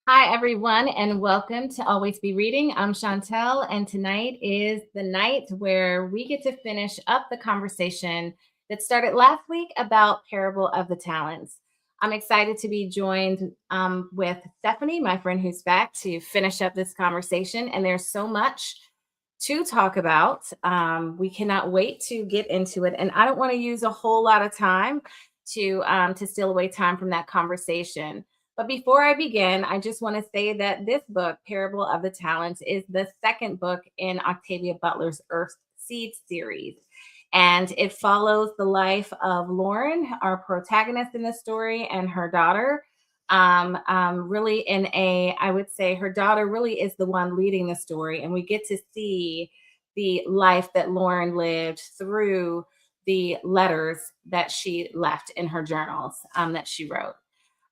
Hi, everyone, and welcome to Always Be Reading. I'm Chantel, and tonight is the night where we get to finish up the conversation that started last week about Parable of the Talents. I'm excited to be joined with Stephanie, my friend who's back, to finish up this conversation. And there's so much to talk about. We cannot wait to get into it, and I don't want to use a whole lot of time to steal away time from that conversation. But before I begin, I just want to say that this book, Parable of the Talents, is the second book in Octavia Butler's Earth Seed series. And it follows the life of Lauren, our protagonist in the story, and her daughter. Really, I would say her daughter really is the one leading the story. And we get to see the life that Lauren lived through the letters that she left in her journals that she wrote.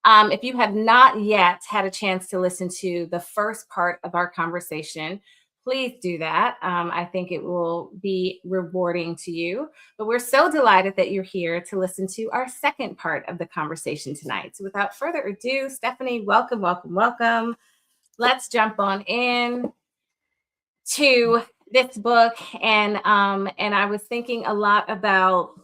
If you have not yet had a chance to listen to the first part of our conversation, please do that. I think it will be rewarding to you. But we're so delighted that you're here to listen to our second part of the conversation tonight. So without further ado, Stephanie, welcome, welcome, welcome. Let's jump on in to this book. And I was thinking a lot about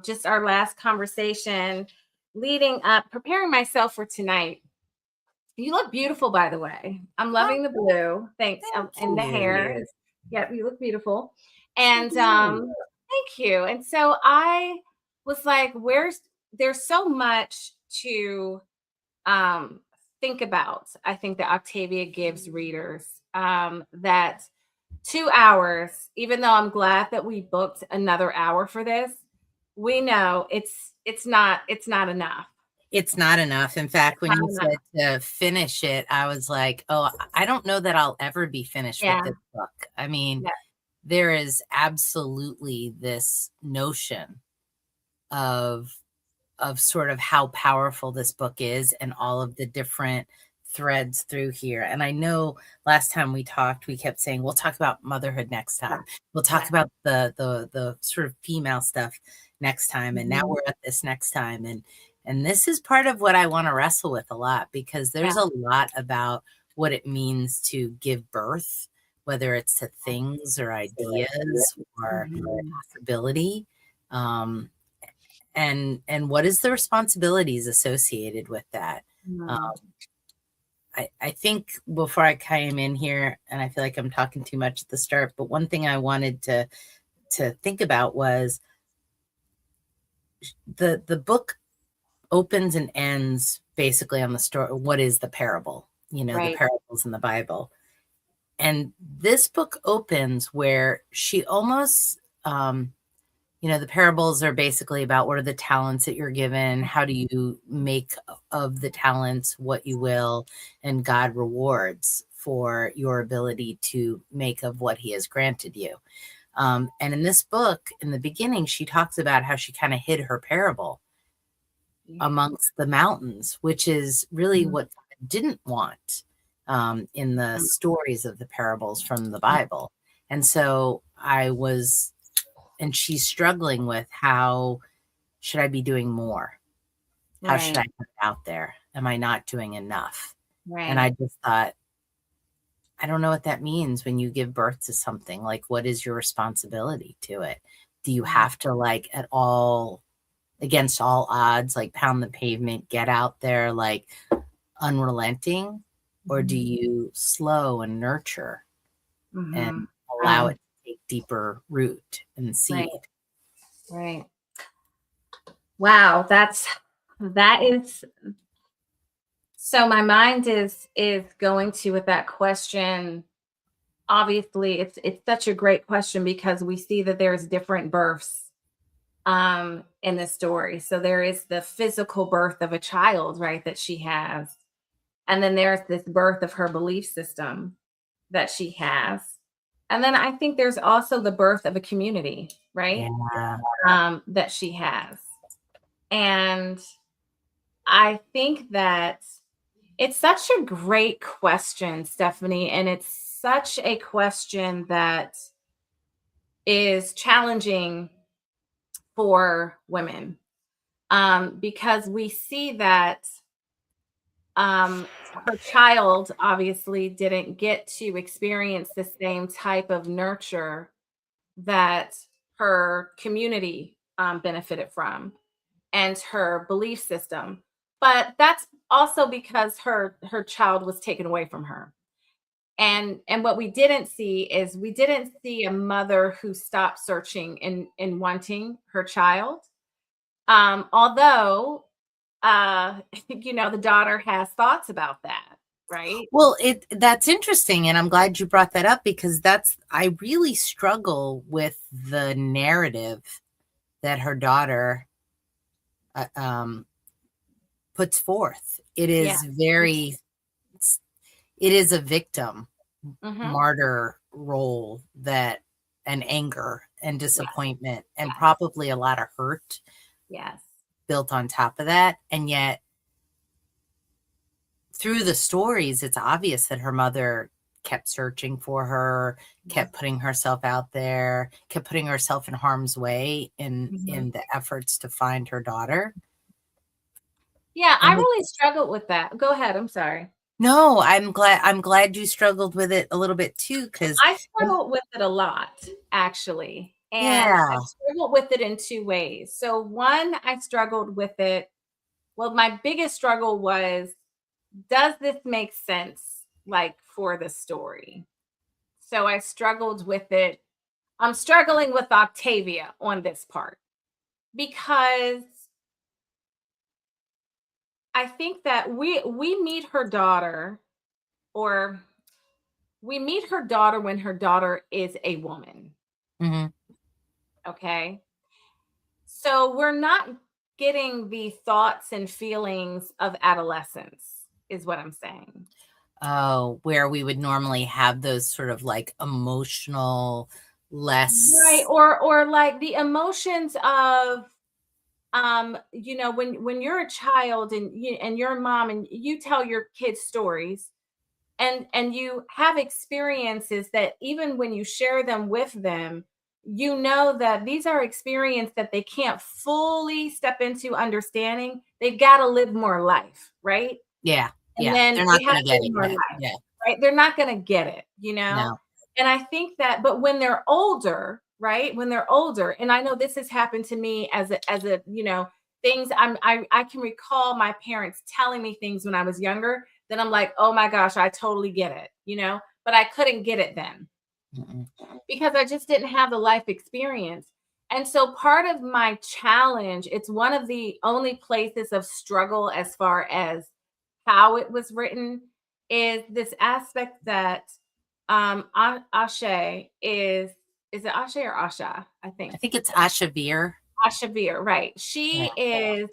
just our last conversation leading up, preparing myself for tonight. You look beautiful, by the way. I'm loving the blue. Thanks. And the hair. Yeah, you look beautiful. And thank you. And so I was like, there's so much to um think about. I think that Octavia gives readers that 2 hours, even though I'm glad that we booked another hour for this, we know it's not enough. It's not enough. In fact, when you said to finish it, I was like, oh, I don't know that I'll ever be finished with this book. I mean, there is absolutely this notion of sort of how powerful this book is and all of the different threads through here. And I know last time we talked, we kept saying, we'll talk about motherhood next time. We'll talk about the sort of female stuff next time. And now we're at this next time. And this is part of what I want to wrestle with a lot, because there's a lot about what it means to give birth, whether it's to things or ideas or possibility. And what is the responsibilities associated with that? I think before I came in here, and I feel like I'm talking too much at the start, but one thing I wanted to think about was the book opens and ends basically on the story. What is the parable? The parables in the Bible. And this book opens where she almost, the parables are basically about what are the talents that you're given? How do you make of the talents what you will? And God rewards for your ability to make of what he has granted you. And in this book, in the beginning, she talks about how she kind of hid her parable amongst the mountains, which is really what God didn't want in the stories of the parables from the Bible. And so and she's struggling with, how should I be doing more? How should I put it out there? Am I not doing enough? And I just thought, I don't know what that means when you give birth to something. Like, what is your responsibility to it? Do you have to, like, at all, against all odds, like pound the pavement, get out there, like unrelenting? Or do you slow and nurture and allow it to take deeper root and seed? Right. Wow. That is, so my mind is going to, with that question. Obviously it's such a great question, because we see that there's different births in the story. So there is the physical birth of a child, right, that she has. And then there's this birth of her belief system that she has. And then I think there's also the birth of a community, right? That she has. And I think that it's such a great question, Stephanie. And it's such a question that is challenging for women, because we see that her child obviously didn't get to experience the same type of nurture that her community benefited from and her belief system. But that's also because her child was taken away from her. And what we didn't see is we didn't see a mother who stopped searching and wanting her child. Although the daughter has thoughts about that, right? Well, that's interesting, and I'm glad you brought that up because I really struggle with the narrative that her daughter puts forth. It Yeah. is it is a victim martyr role and anger and disappointment and probably a lot of hurt built on top of that. And yet through the stories, it's obvious that her mother kept searching for her, kept putting herself out there, kept putting herself in harm's way in the efforts to find her daughter. Yeah, I really struggled with that. Go ahead. I'm sorry. No, I'm glad you struggled with it a little bit too, because I struggled with it a lot, actually. And I struggled with it in two ways. So one, I struggled with it. Well, my biggest struggle was, does this make sense, like, for the story? So I struggled with it. I'm struggling with Octavia on this part because I think that we meet her daughter, or we meet her daughter when her daughter is a woman. Okay. So we're not getting the thoughts and feelings of adolescence, is what I'm saying. Oh, where we would normally have those sort of like emotional, less right, or like the emotions of when you're a child and you're a mom and you tell your kids stories and you have experiences that even when you share them with them, you know that these are experiences that they can't fully step into understanding. They've got to live more life, right? Yeah. And then They're not they have going to to get live it more yet. life, Yeah. right? They're not going to get it, No. And I think that, but when they're older, right? When they're older, and I know this has happened to me as a things I can recall my parents telling me things when I was younger that I'm like, oh my gosh, I totally get it, but I couldn't get it then because I just didn't have the life experience. And so part of my challenge, it's one of the only places of struggle as far as how it was written, is this aspect that Ashe is it Ashe or Asha? I think it's Asha Veer. Asha Veer, right.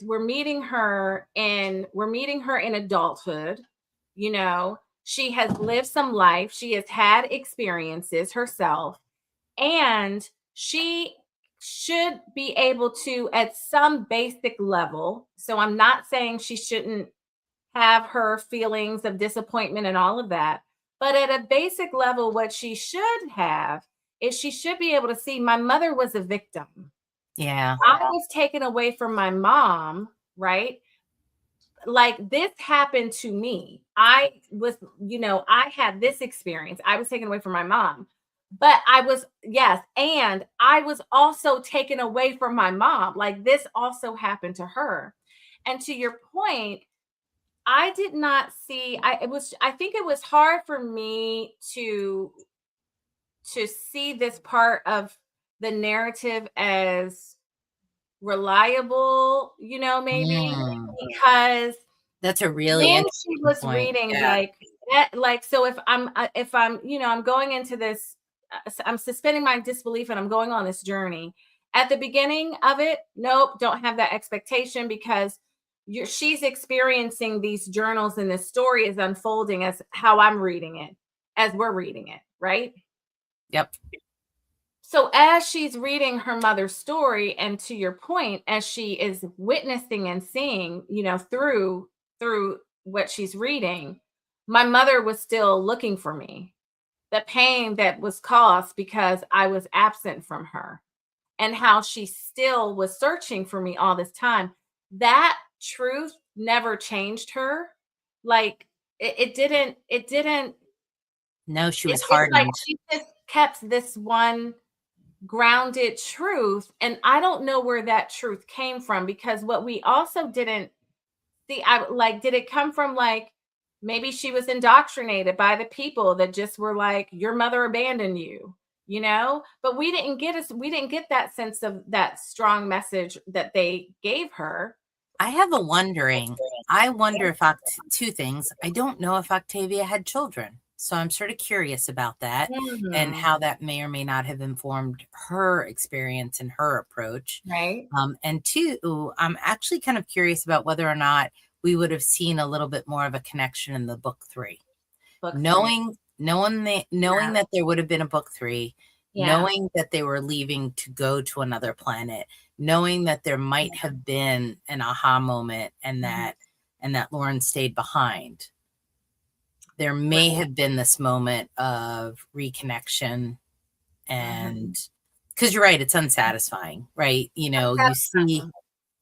We're meeting her in adulthood. She has lived some life. She has had experiences herself, and she should be able to, at some basic level. So I'm not saying she shouldn't have her feelings of disappointment and all of that. But at a basic level, what she should have is she should be able to see my mother was a victim. Yeah. I was taken away from my mom, right? Like this happened to me. I was, I had this experience. I was taken away from my mom. But and I was also taken away from my mom. Like this also happened to her. And to your point, I did not see I think it was hard for me to see this part of the narrative as reliable, maybe because that's a really when interesting she was point. reading, Yeah. like so if I'm I'm going into this, I'm suspending my disbelief and I'm going on this journey. At the beginning of it, nope, don't have that expectation because she's experiencing these journals and this story is unfolding as how I'm reading it, as we're reading it, right? Yep. So as she's reading her mother's story, and to your point, as she is witnessing and seeing, through what she's reading, my mother was still looking for me. The pain that was caused because I was absent from her, and how she still was searching for me all this time. That truth never changed her. Like it didn't. No, she was It's just like hardened. she just kept this one grounded truth, and I don't know where that truth came from, because what we also didn't see, I like, did it come from, like, maybe she was indoctrinated by the people that just were like, your mother abandoned you, you know? But we didn't get that sense of that strong message that they gave her. I have a wondering. I wonder if two things. I don't know if Octavia had children. So I'm sort of curious about that and Mhm. how that may or may not have informed her experience and her approach. Right? And two, I'm actually kind of curious about whether or not we would have seen a little bit more of a connection in the book 3. Book 3. Knowing that there would have been a book 3, Yeah. knowing that they were leaving to go to another planet, knowing that there might Yeah. have been an aha moment, and Mhm. that Lauren stayed behind. There may Right. have been this moment of reconnection, and Mhm. because you're right, it's unsatisfying, right? You know, Unsatisfying.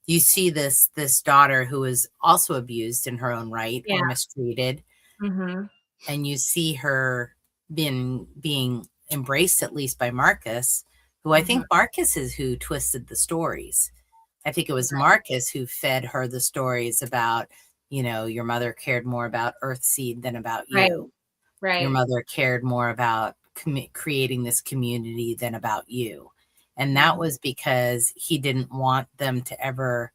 you see this daughter who is also abused in her own right or Yeah. mistreated, Mhm. and you see her being embraced, at least by Marcus, who I Mhm. think Marcus is who twisted the stories. I think it was Marcus who fed her the stories about, your mother cared more about Earthseed than about Right. you. Your Right. mother cared more about creating this community than about you. And that Mhm. was because he didn't want them to ever,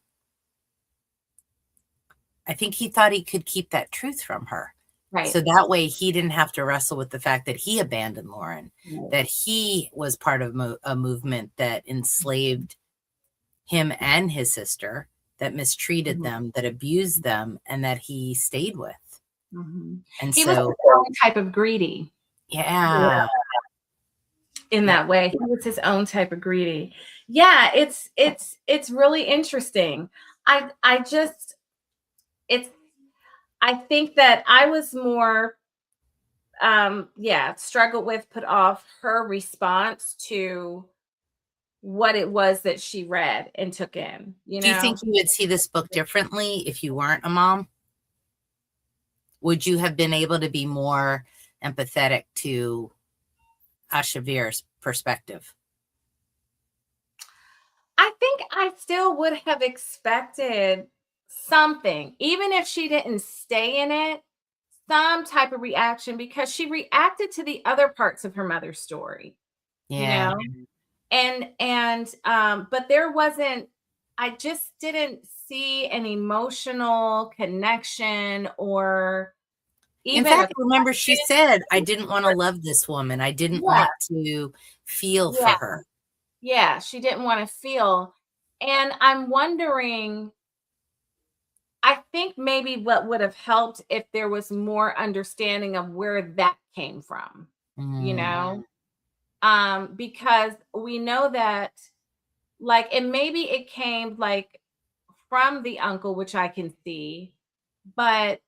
I think he thought he could keep that truth from her. Right. So that way he didn't have to wrestle with the fact that he abandoned Lauren, Right. that he was part of a movement that enslaved him and his sister, that mistreated Mhm. them, that abused them, and that he stayed with. Mhm. And He was his so, own type of greedy. Yeah. yeah, In yeah. that way, he was his own type of greedy. Yeah, it's really interesting. I just it's I think that I was more struggled with, put off her response to what it was that she read and took in, you Do you think know? you would see this book differently if you weren't a mom? Would you have been able to be more empathetic to Ashavir's perspective? I think I still would have expected something, even if she didn't stay in it, some type of reaction, because she reacted to the other parts of her mother's story, you Yeah. know? But there wasn't, I just didn't see an emotional connection or In even a fact, remember she said, I didn't want to question. love this woman. I didn't Yeah, want to feel yeah, for her. yeah. She didn't want to feel. And I'm wondering, I think maybe what would have helped if there was more understanding of where that came from, you Mm. know? Because we know that, like, and maybe it came like from the uncle, which I can see, but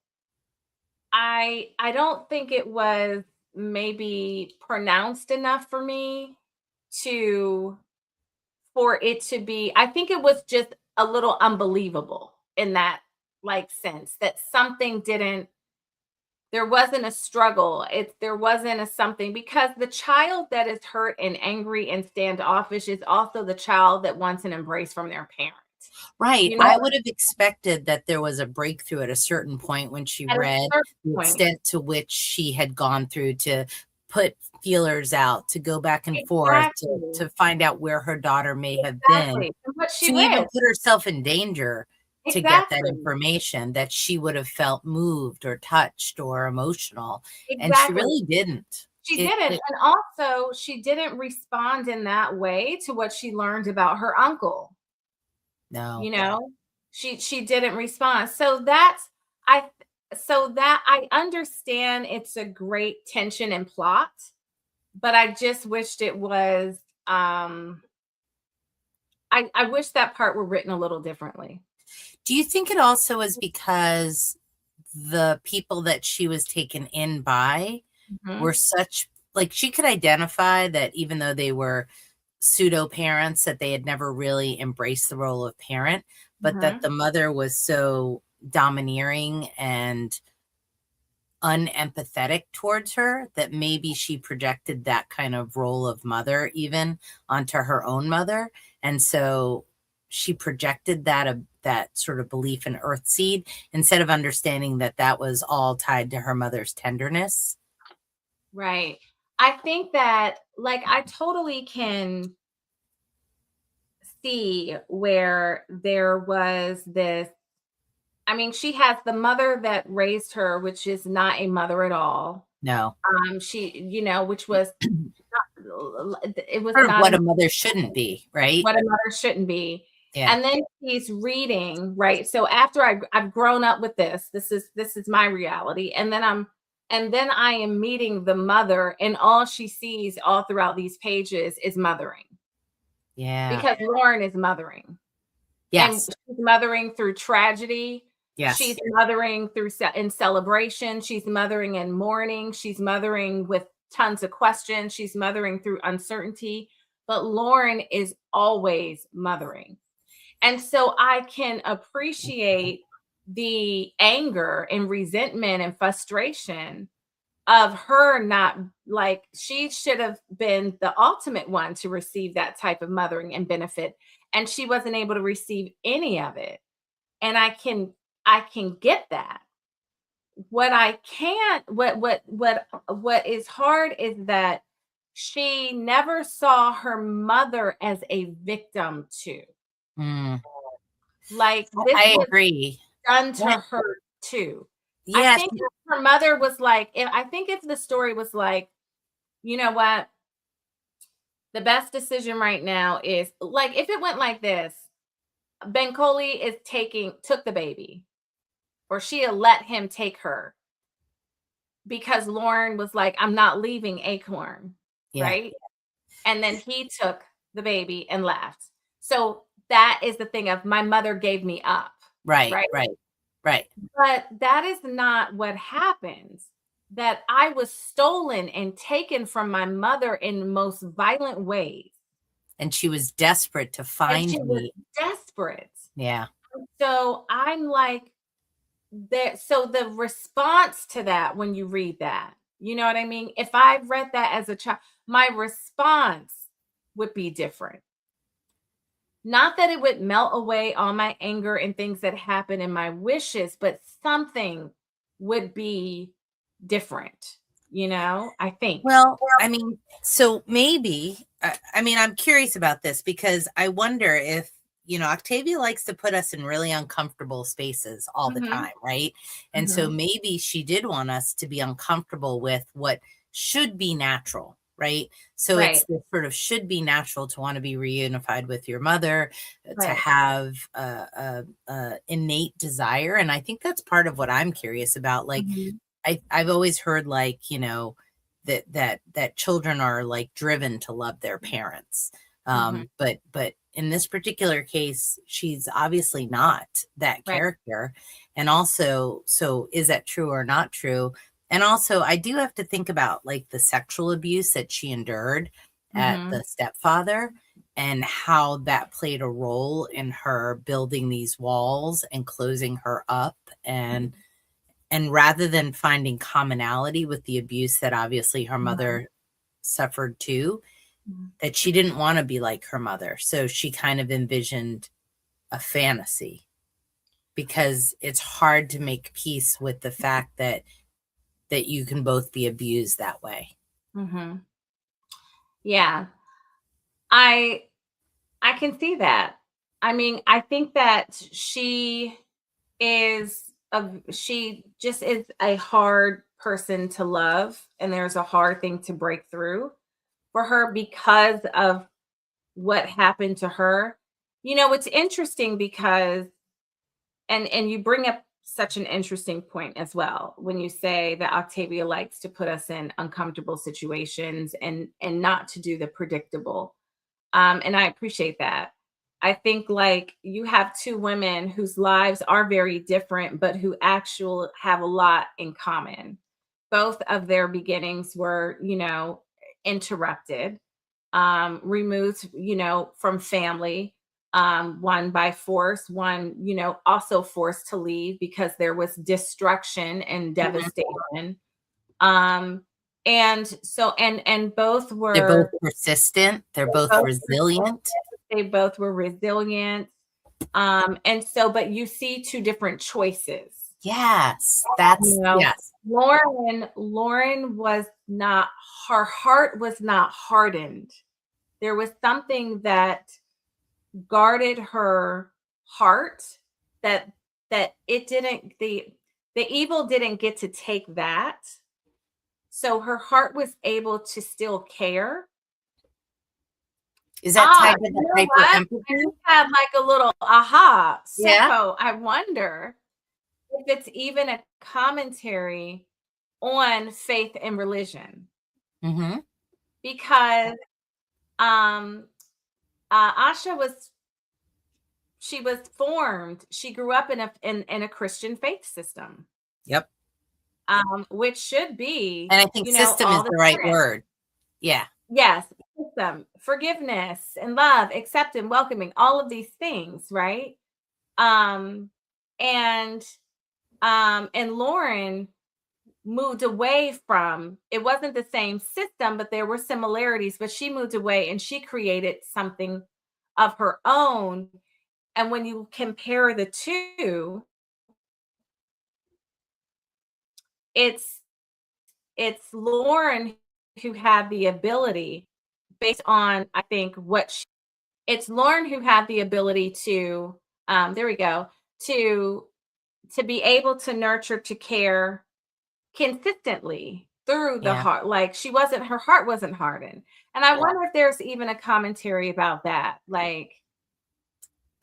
I don't think it was maybe pronounced enough for me to for it to be, I think it was just a little unbelievable in that, like, sense that something didn't, there wasn't a struggle. There wasn't a something, because the child that is hurt and angry and standoffish is also the child that wants an embrace from their parent. Right. You know, I would have expected that there was a breakthrough at a certain point when she at a read certain the point. extent to which she had gone through to put feelers out, to go back and forth, Exactly. to find out where her daughter may have been, Exactly. And what she to read. even put herself in danger to get that Exactly. information, that she would have felt moved or touched or emotional. And she Exactly. really didn't. She It, didn't. it And also, she didn't respond in that way to what she learned about her uncle. no. You know, she didn't respond. I so that I understand it's a great tension and plot, but I just wished it was I wish that part were written a little differently. Do you think it also is because the people that she was taken in by were Mhm. such, like, she could identify that even though they were pseudo parents, that they had never really embraced the role of parent, but that Mhm. the mother was so domineering and unempathetic towards her, that maybe she projected that kind of role of mother even onto her own mother. And so she projected that sort of belief in earthseed instead of understanding that that was all tied to her mother's tenderness. Right. I think that, like, I totally can see where there was this. I mean, she has the mother that raised her, which is not a mother at all. No. She, which was it was Sort of not what a mother shouldn't be, right? what a mother shouldn't be. Yeah. And then she's reading, right? So after I've grown up with this is my reality. And then I am meeting the mother, and all she sees all throughout these pages is mothering. Yeah. Because Lauren is mothering. Yes. And she's mothering through tragedy. Yes. She's mothering through in celebration. She's mothering in mourning. She's mothering with tons of questions. She's mothering through uncertainty. But Lauren is always mothering. And so I can appreciate the anger and resentment and frustration of her not, like, she should have been the ultimate one to receive that type of mothering and benefit. And she wasn't able to receive any of it. And I can get that. What I can't, what is hard is that she never saw her mother as a victim too. Like, this I was agree. done to her too. Yes. I think if her mother was like, if the story was like, you know what, the best decision right now is, like, if it went like this, Bencoli took the baby, or she had let him take her because Lauren was like, I'm not leaving Acorn, Yeah. right? And then he took the baby and left. So that is the thing of, my mother gave me up. Right. But that is not what happens. That I was stolen and taken from my mother in the most violent ways. And she was desperate to find me. Was desperate. Yeah. So I'm like, so the response to that, when you read that, you know what I mean? If I read that as a child, my response would be different. Not that it would melt away all my anger and things that happen in my wishes, but something would be different, I think. Well, I mean, so maybe, I'm curious about this, because I wonder if, Octavia likes to put us in really uncomfortable spaces all the time, right? And so maybe she did want us to be uncomfortable with what should be natural, right? So it's this sort of should be natural to want to be reunified with your mother, to have a innate desire. And I think that's part of what I'm curious about. Like, I've always heard, like, that children are, like, driven to love their parents. But in this particular case, she's obviously not that character. And also, so is that true or not true? And also, I do have to think about, like, the sexual abuse that she endured at the stepfather, and how that played a role in her building these walls and closing her up. And rather than finding commonality with the abuse that obviously her mother suffered too, that she didn't want to be like her mother. So she kind of envisioned a fantasy, because it's hard to make peace with the fact that you can both be abused that way. Yeah. I can see that. I mean, I think that she just is a hard person to love, and there's a hard thing to break through for her because of what happened to her. It's interesting because, and you bring up such an interesting point as well, when you say that Octavia likes to put us in uncomfortable situations and not to do the predictable. And I appreciate that. I think, like, you have two women whose lives are very different, but who actually have a lot in common. Both of their beginnings were, interrupted, removed, from family. one by force, one, also forced to leave because there was destruction and devastation. And so, and both were, they're both persistent. They're both resilient. They both were resilient. And so, but you see two different choices. Yes. That's, yes. Lauren was not, her heart was not hardened. There was something that guarded her heart that it didn't, the evil didn't get to take that. So her heart was able to still care. Is that tied to the hyper empathy? You had like a little aha. So yeah. I wonder if it's even a commentary on faith and religion. Mm-hmm. Because Asha was formed. She grew up in a Christian faith system. Yep. Which should be, and I think system is the right word. Yeah. Yes, system, forgiveness and love, accepting, welcoming, all of these things, right? And Lauren moved away from, it wasn't the same system, but there were similarities, but she moved away and she created something of her own. And when you compare the two, it's Lauren who had the ability, based on, I think, it's Lauren who had the ability to, there we go, to be able to nurture, to care consistently through the heart. Like her heart wasn't hardened. And I wonder if there's even a commentary about that. Like,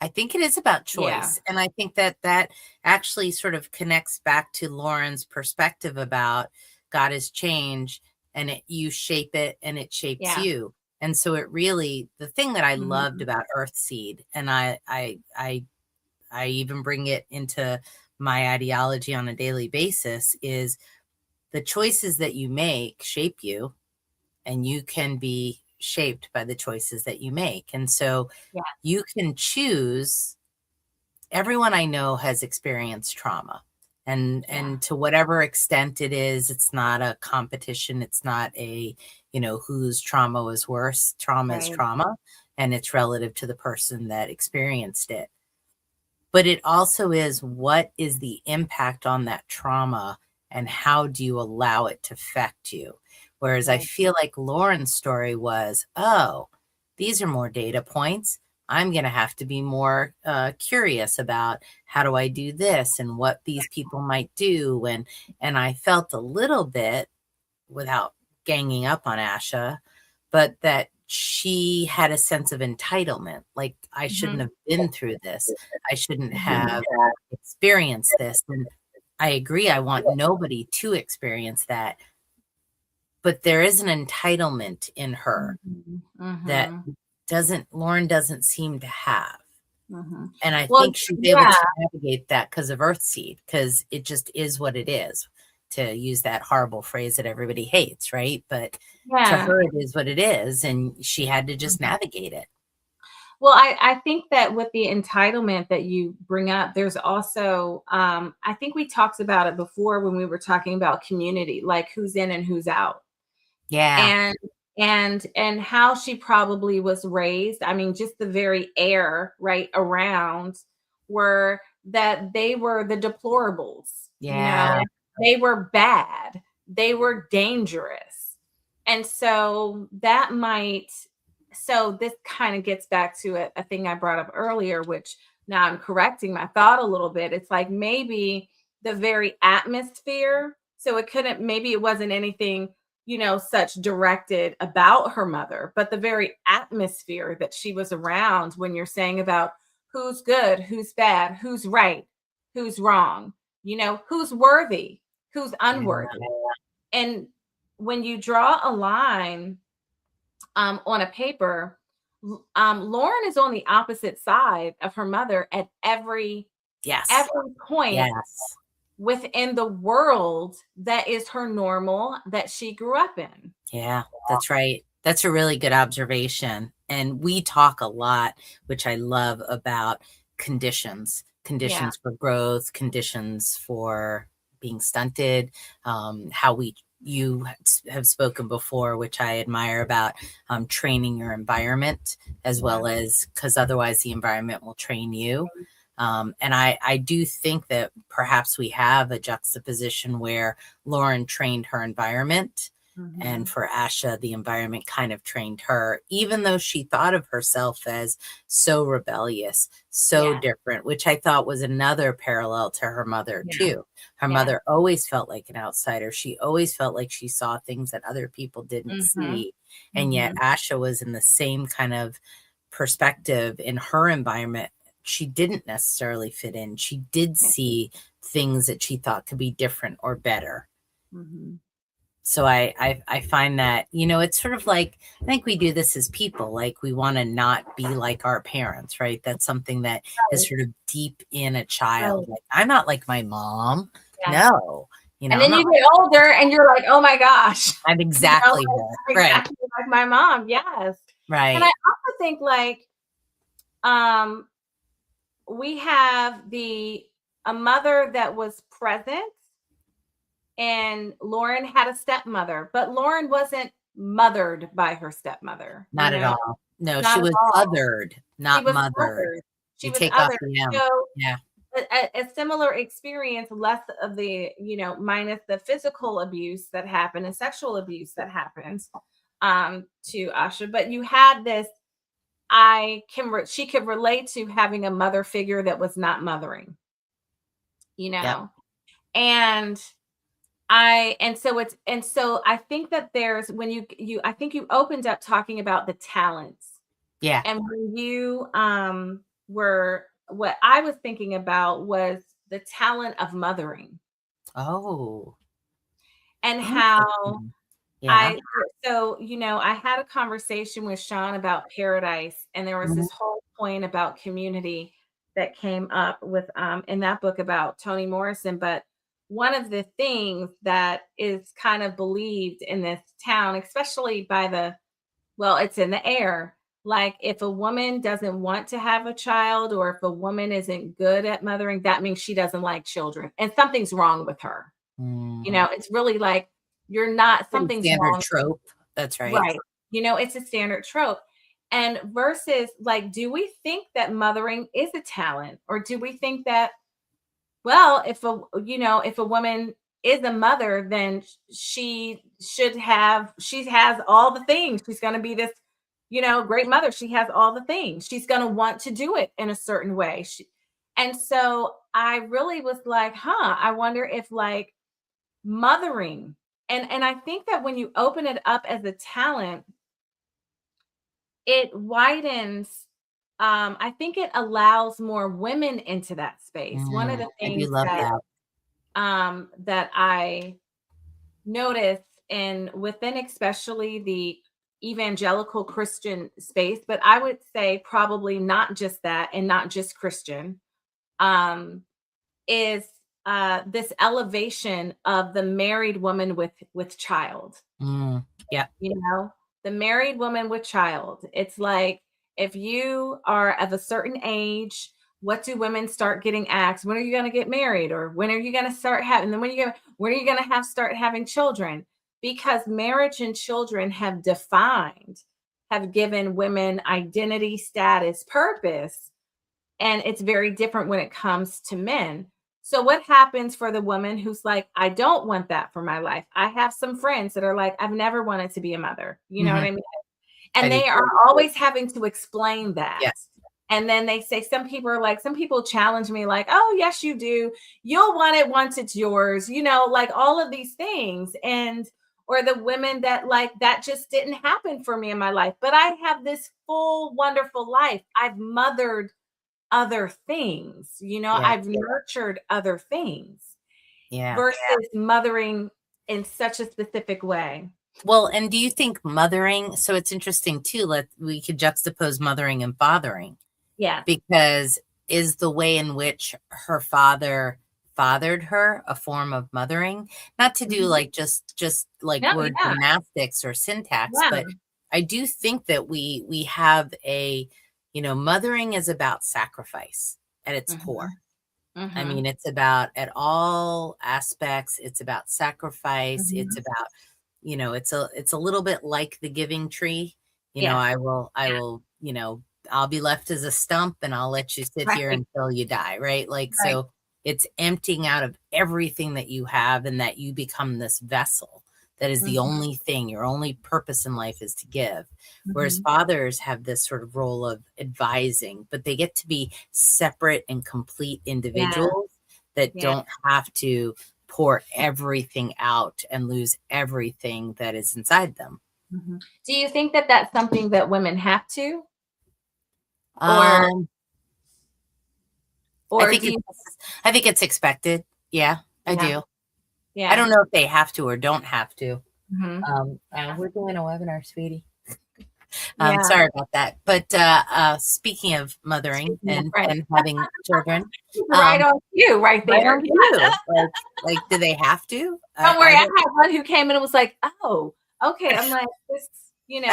I think it is about choice. And I think that actually sort of connects back to Lauren's perspective about God is change, and you shape it and it shapes you. And so it really, the thing that I loved about Earthseed, and I even bring it into my ideology on a daily basis, is the choices that you make shape you, and you can be shaped by the choices that you make. And so you can choose. Everyone I know has experienced trauma, and to whatever extent it is, it's not a competition. It's not a, whose trauma was worse. Trauma is trauma, and it's relative to the person that experienced it. But it also is, what is the impact on that trauma, and how do you allow it to affect you? Whereas I feel like Lauren's story was, oh, these are more data points. I'm going to have to be more curious about, how do I do this and what these people might do. And I felt a little bit, without ganging up on Asha, but that she had a sense of entitlement. Like, I shouldn't have been through this. I shouldn't have experienced this. And I agree. I want nobody to experience that. But there is an entitlement in her that Lauren doesn't seem to have. And I think she's able to navigate that because of Earthseed, because it just is what it is, to use that horrible phrase that everybody hates, right? But to her, it is what it is, and she had to just navigate it. Well, I think that with the entitlement that you bring up, there's also, I think we talked about it before when we were talking about community, like who's in and who's out. Yeah. And how she probably was raised. I mean, just the very air right around were that they were the deplorables. Yeah. They were bad. They were dangerous. And so so this kind of gets back to a thing I brought up earlier, which now I'm correcting my thought a little bit. It's like maybe the very atmosphere. So maybe it wasn't anything, such directed about her mother, but the very atmosphere that she was around, when you're saying about who's good, who's bad, who's right, who's wrong, who's worthy, who's unworthy. And when you draw a line on a paper, Lauren is on the opposite side of her mother at every point within the world that is her normal, that she grew up in. Yeah, that's right. That's a really good observation. And we talk a lot, which I love, about conditions for growth, conditions for being stunted, how you have spoken before, which I admire, about training your environment, as well as, because otherwise the environment will train you. And I do think that perhaps we have a juxtaposition where Lauren trained her environment, and for Asha, the environment kind of trained her, even though she thought of herself as so rebellious, so different, which I thought was another parallel to her mother too. Her mother always felt like an outsider. She always felt like she saw things that other people didn't see. And yet Asha was in the same kind of perspective in her environment. She didn't necessarily fit in. She did see things that she thought could be different or better. So I find that, it's sort of like, I think we do this as people, like we want to not be like our parents, right? That's something that is sort of deep in a child. Like, I'm not like my mom. No. And then you get older and you're like, oh my gosh. I'm exactly her. Exactly like my mom. Yes. Right. And I also think like, we have a mother that was present, and Lauren had a stepmother, but Lauren wasn't mothered by her stepmother. Not at all. No, she was othered, not mothered. She was othered. So yeah. A similar experience, less of the, minus the physical abuse that happened and sexual abuse that happens to Asha. But you had this, she could relate to having a mother figure that was not mothering, and so I think that there's, when I think you opened up talking about the talents. Yeah. And when you what I was thinking about was the talent of mothering. Oh. And how I had a conversation with Sean about paradise, and there was this whole point about community that came up with in that book about Toni Morrison. But one of the things that is kind of believed in this town, especially it's in the air, like if a woman doesn't want to have a child, or if a woman isn't good at mothering, that means she doesn't like children and something's wrong with her. It's really like, you're not, something's standard wrong. Trope. That's right. Right. It's a standard trope. And versus, like, do we think that mothering is a talent, or do we think that, well, if a woman is a mother, then she has all the things. She's going to be this, great mother. She has all the things. She's going to want to do it in a certain way. And so I really was like, I wonder if, like, mothering, and I think that when you open it up as a talent, it widens. I think it allows more women into that space. One of the things that I noticed, and within especially the evangelical Christian space, but I would say probably not just that, and not just Christian, is this elevation of the married woman with child. Yeah. The married woman with child. It's like, if you are of a certain age, what do women start getting asked? When are you going to get married? Or when are you going to start having, then when are you going to start having children? Because marriage and children have given women identity, status, purpose. And it's very different when it comes to men. So what happens for the woman who's like, I don't want that for my life? I have some friends that are like, I've never wanted to be a mother. You know what I mean? And they are always having to explain that. Yes. And then they say, some people challenge me like, oh, yes, you do. You'll want it once it's yours, like all of these things. Or the women that like, that just didn't happen for me in my life, but I have this full, wonderful life. I've mothered other things, I've nurtured other things, versus mothering in such a specific way. Well, and do you think mothering, so it's interesting too, we could juxtapose mothering and fathering. Yeah. Because is the way in which her father fathered her a form of mothering? Not to do like just like word gymnastics or syntax, but I do think that we have a, mothering is about sacrifice at its core. I mean, it's about at all aspects. It's about sacrifice. It's about, it's a little bit like the giving tree. I will, I'll be left as a stump and I'll let you sit here until you die. Right. Like, so it's emptying out of everything that you have and that you become this vessel that is the only thing, your only purpose in life is to give. Whereas fathers have this sort of role of advising, but they get to be separate and complete individuals that don't have to pour everything out and lose everything that is inside them. Do you think that that's something that women have to? Or I think it's expected. Yeah, I do. Yeah. I don't know if they have to or don't have to. We're doing a webinar, sweetie. Sorry about that. But speaking of mothering and having children, right on you, right there. Right on you. Like, do they have to? Don't worry. I had one who came in and was like, "Oh, okay." I'm like, "This, give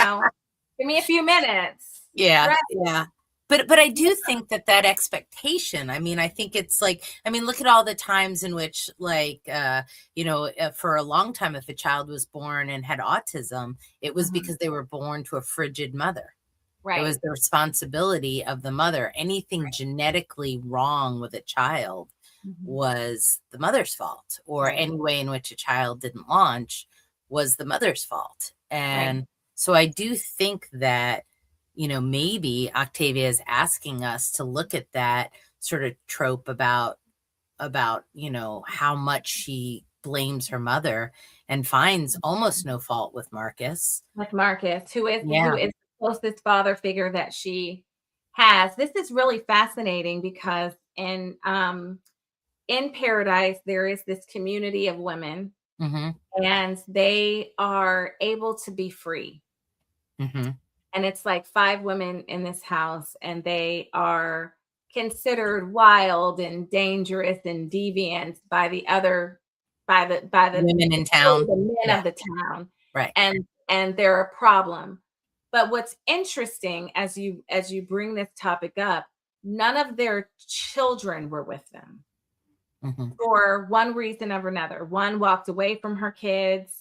me a few minutes." Yeah, yeah. But I do think that expectation, I mean, I think it's like, I mean, look at all the times in which, like, for a long time, if a child was born and had autism, it was because they were born to a frigid mother. Right. It was the responsibility of the mother. Anything genetically wrong with a child was the mother's fault, or any way in which a child didn't launch was the mother's fault. And so I do think that, maybe Octavia is asking us to look at that sort of trope about, how much she blames her mother and finds almost no fault with Marcus. With Marcus, who is the closest father figure that she has. This is really fascinating because in Paradise, there is this community of women, and they are able to be free. And it's like 5 women in this house, and they are considered wild and dangerous and deviant by the women in town, the men of the town, right? And they're a problem. But what's interesting as you bring this topic up, none of their children were with them for one reason or another. One walked away from her kids.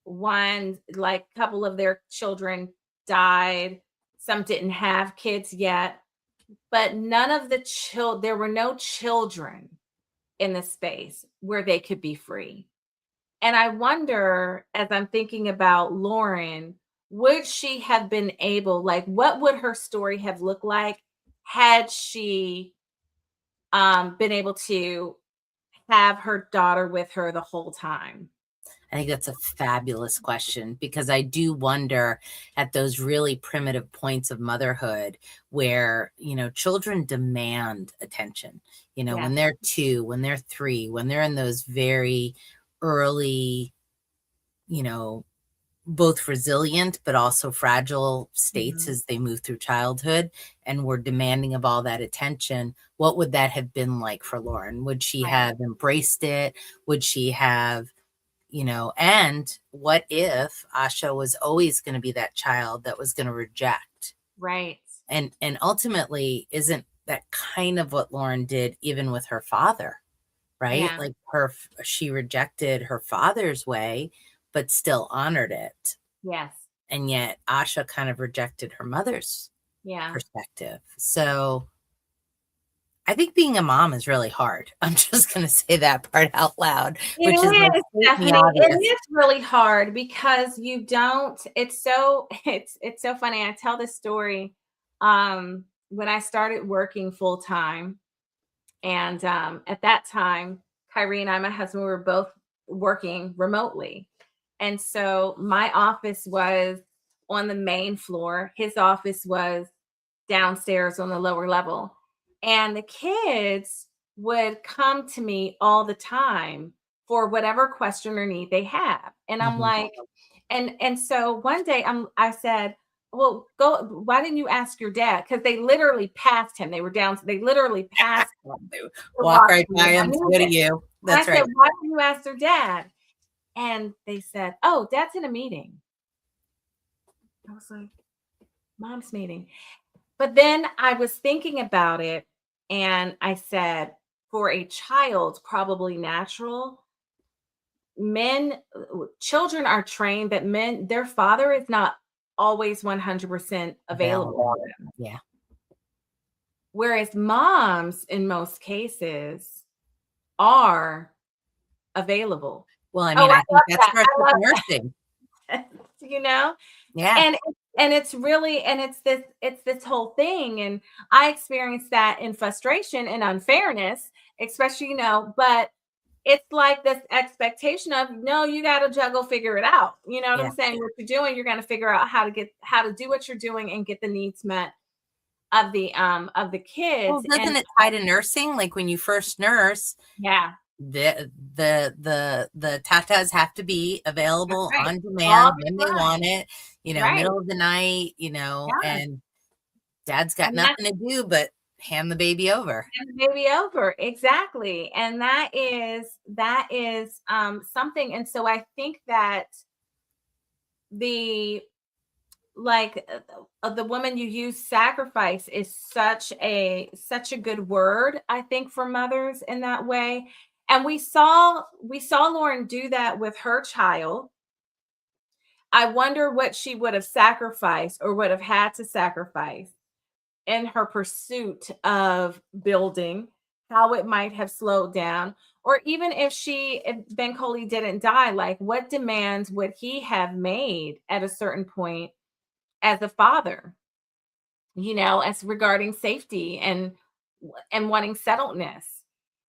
One, like, a couple of their children died. Some didn't have kids yet, but none of the there were no children in the space where they could be free. And I wonder, as I'm thinking about Lauren, would she have been able, like, what would her story have looked like had she been able to have her daughter with her the whole time? I think that's a fabulous question, because I do wonder at those really primitive points of motherhood where, children demand attention, when they're 2, when they're 3, when they're in those very early, both resilient but also fragile states as they move through childhood, and we're demanding of all that attention. What would that have been like for Lauren? Would she have embraced it? Would she have, and what if Asha was always going to be that child that was going to reject? Right. And ultimately, isn't that kind of what Lauren did even with her father, right? Yeah. Like she rejected her father's way, but still honored it. Yes. And yet Asha kind of rejected her mother's perspective. So I think being a mom is really hard. I'm just going to say that part out loud. It is really hard because you don't. It's so funny. I tell this story when I started working full time, and at that time, Kyrie and I, my husband, we were both working remotely, and so my office was on the main floor. His office was downstairs on the lower level. And the kids would come to me all the time for whatever question or need they have. And I'm like, and so one day I said, well, why didn't you ask your dad? Because they literally passed him. They literally passed him. Walk right by him. What do you? That's right. I said, why didn't you ask their dad? And they said, oh, Dad's in a meeting. I was like, mom's meeting. But then I was thinking about it and I said, for a child, probably natural, children are trained that their father is not always 100% available Available. to them. Yeah. Whereas moms, in most cases, are available. Well, I Oh, mean, I I think love that that. starts I with love nursing. that. You know? Yeah. And it's really, and it's this whole thing. And I experienced that in frustration and unfairness, especially, but it's like this expectation of, no, you got to juggle, figure it out. You know what Yeah. I'm saying? What you're doing, you're going to figure out how to do what you're doing and get the needs met of the Well, kids. And doesn't it tie to nursing? Like when you first nurse, yeah, the tatas have to be that's available right. on All demand the when they time. want it, Right. middle of the night, Yeah. and dad's got And that's nothing to do but hand the baby over. the baby over. Exactly. And that is something. And so I think that the like the woman you use, sacrifice, is such a good word, I think, for mothers in that way. And we saw Lauren do that with her child. I wonder what she would have sacrificed or would have had to sacrifice in her pursuit of building, how it might have slowed down. Or even if Ben Coley didn't die, like what demands would he have made at a certain point as a father, as regarding safety and wanting settledness.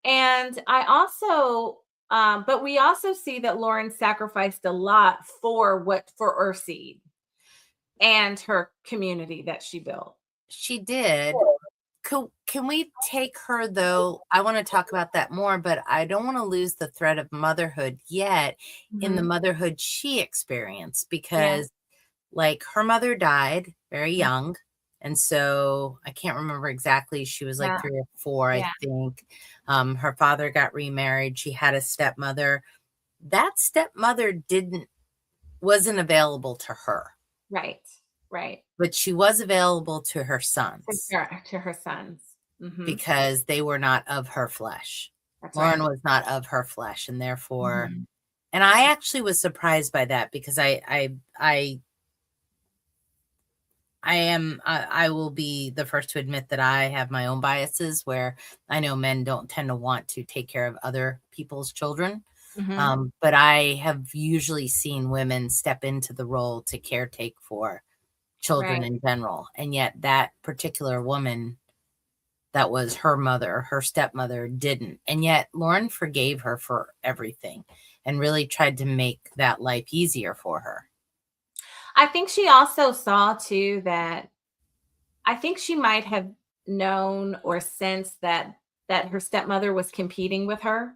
And I also but we also see that Lauren sacrificed a lot for Earthseed and her community that she built. She did. Can we take her, though? I want to talk about that more, but I don't want to lose the thread of motherhood yet in the Mhm. motherhood she experienced, Yeah. because like her mother died very Mm. young. And so I can't remember exactly. She was like Yeah. 3 or 4, I Yeah. think. Her father got remarried. She had a stepmother. That stepmother wasn't available to her, Right. Right. but she was available to her To sons her sons. Hmm. because they were not of her flesh. That's Lauren right. was not of her flesh, and therefore, Mhm. and I actually was surprised by that, because I will be the first to admit that I have my own biases, where I know men don't tend to want to take care of other people's children. Mhm. But I have usually seen women step into the role to caretake for children Right. in general. And yet that particular woman, that was her mother, her stepmother, didn't. And yet Lauren forgave her for everything and really tried to make that life easier for her. I think she also saw too that I think she might have known or sensed that her stepmother was competing with her.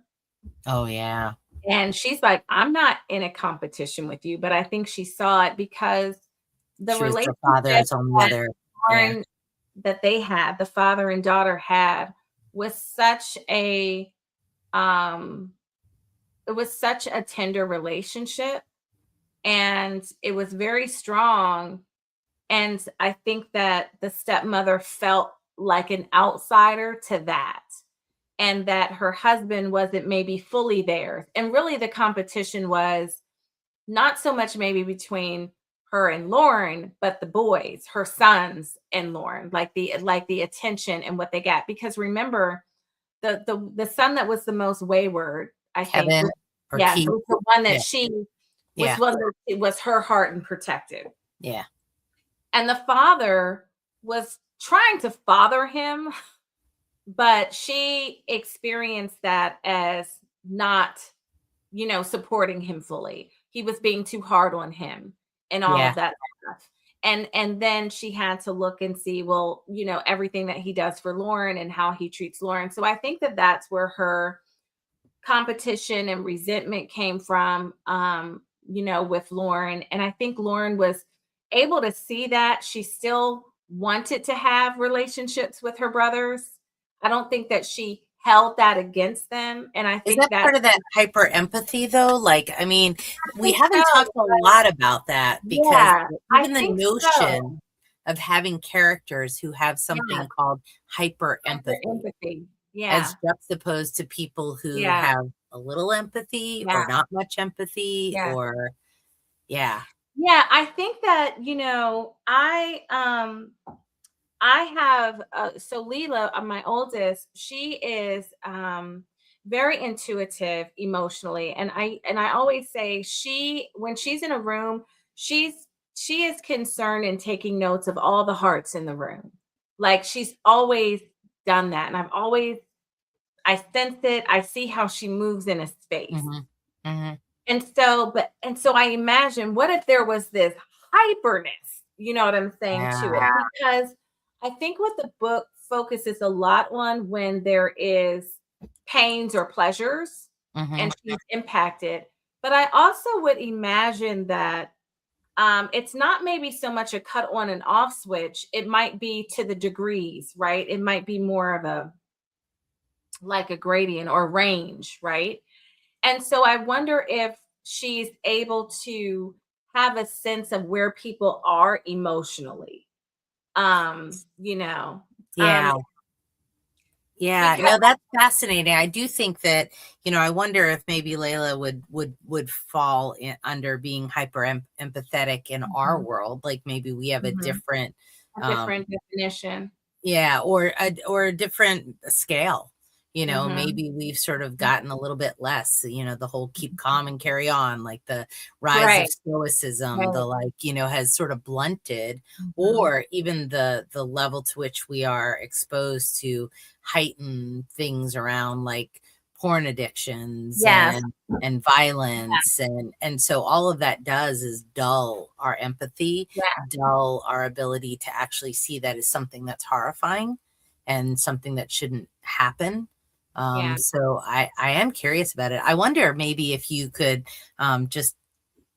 Oh, yeah. And she's like, I'm not in a competition with you. But I think she saw it because the She was the relationship father's only that other. Yeah. Lauren, that they had, the father and daughter had, was such a um it was such a tender relationship, and it was very strong. And I think that the stepmother felt like an outsider to that, and that her husband wasn't maybe fully there. And really, the competition was not so much maybe between her and Lauren, but the boys, her sons and Lauren, like the attention and what they got. Because remember, the son that was the most wayward, I think, Kevin or yes, Keith. was the one that Yeah. she was Yeah. one that it was her heart and protected. Yeah. And the father was trying to father him, but she experienced that as not, supporting him fully. He was being too hard on him and all Yeah. of that stuff. And then she had to look and see, well, everything that he does for Lauren and how he treats Lauren. So I think that that's where her competition and resentment came from, with Lauren. And I think Lauren was able to see that she still wanted to have relationships with her brothers. I don't think that she held that against them. And I Is think that that part of that hyper empathy though? Like, I mean, I we think haven't so. talked a lot about that because Yeah, I even the think so. notion of having characters who have Yeah, something called hyper hyper empathy empathy. Yeah, as juxtaposed to people who yeah, have a little empathy yeah, or not much empathy yeah. or yeah. Yeah, I think that, I have so Leela, my oldest, she is very intuitive emotionally, and I always say she when she's in a room, she is concerned and taking notes of all the hearts in the room. Like she's always done that, and I sense it. I see how she moves in a space. Hmm. Hmm. And so I imagine, what if there was this hyperness, you know what I'm saying, to it? Yeah. Because I think what the book focuses a lot on when there is pains or pleasures Hmm. and she's impacted. But I also would imagine that it's not maybe so much a cut on and off switch. It might be to the degrees, right? It might be more of a like a gradient or range, right? And so I wonder if she's able to have a sense of where people are emotionally. Um, you know, um, Yeah. Yeah, because no, that's fascinating. I do think that, I wonder if maybe Layla would fall under being hyper empathetic in our Mhm, world. Like maybe we have a mhm, different, a um, different definition. yeah, or a different scale. Mhm, Maybe we've sort of gotten a little bit less, the whole keep calm and carry on, like the rise of right, stoicism, right. the like, has sort of blunted, Mhm. or even the level to which we are exposed to heighten things around like porn addictions Yes. and violence and so all of that does is dull our empathy, Yeah. dull our ability to actually see that as something that's horrifying and something that shouldn't happen. Yeah. So I am curious about it. I wonder maybe if you could just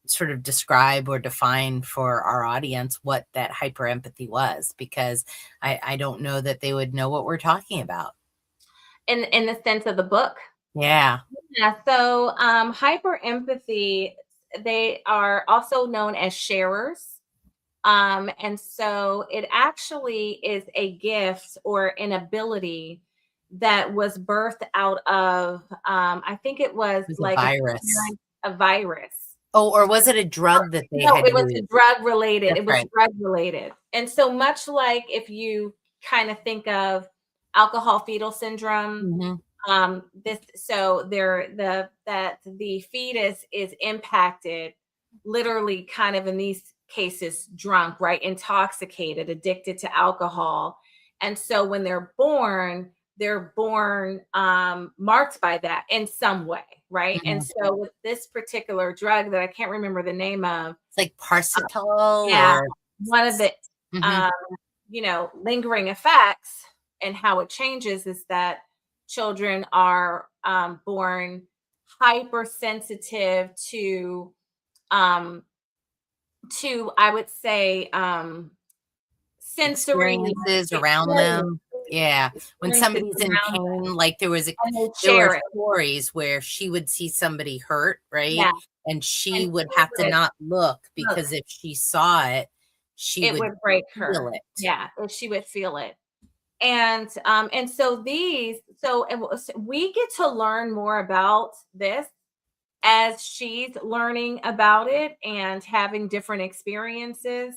sort of describe or define for our audience what that hyper empathy was, because I don't know that they would know what we're talking about. In the sense of the book. Yeah. Yeah. So hyper empathy, they are also known as sharers. And so it actually is a gift or an ability that was birthed out of, I think it was It was a like virus. a virus. Oh, or was it a drug that they No, had it was a used? drug related. That's It was right. drug related. And so much like if you kind of think of alcohol fetal syndrome, Hmm. this so there the that the fetus is impacted literally kind of in these cases drunk, right? Intoxicated, addicted to alcohol. And so when they're born marked by that in some way, right? And Hmm. so with this particular drug that I can't remember the name of, It's like uh, Parcital yeah, or one of the hmm. um, lingering effects and how it changes is that children are born hypersensitive um, to I would say sensory Experiences around experiences, them. Yeah. When experiences somebody's in around pain, them, like and they there were share it. stories where she would see somebody hurt, right? Yeah, And and she would she have to would not look look. because if she saw it, she It would would break feel her. it. Yeah, and she would feel it. And so we get to learn more about this as she's learning about it and having different experiences.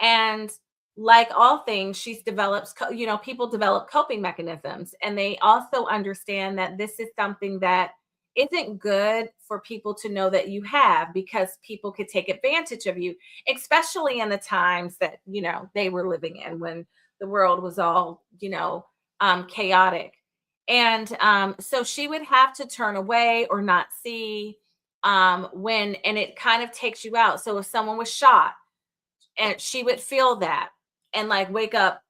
And like all things, people develop coping mechanisms, and they also understand that this is something that isn't good for people to know that you have, because people could take advantage of you, especially in the times that they were living in, when the world was all chaotic. And so she would have to turn away or not see and it kind of takes you out. So if someone was shot, and she would feel that and like wake up,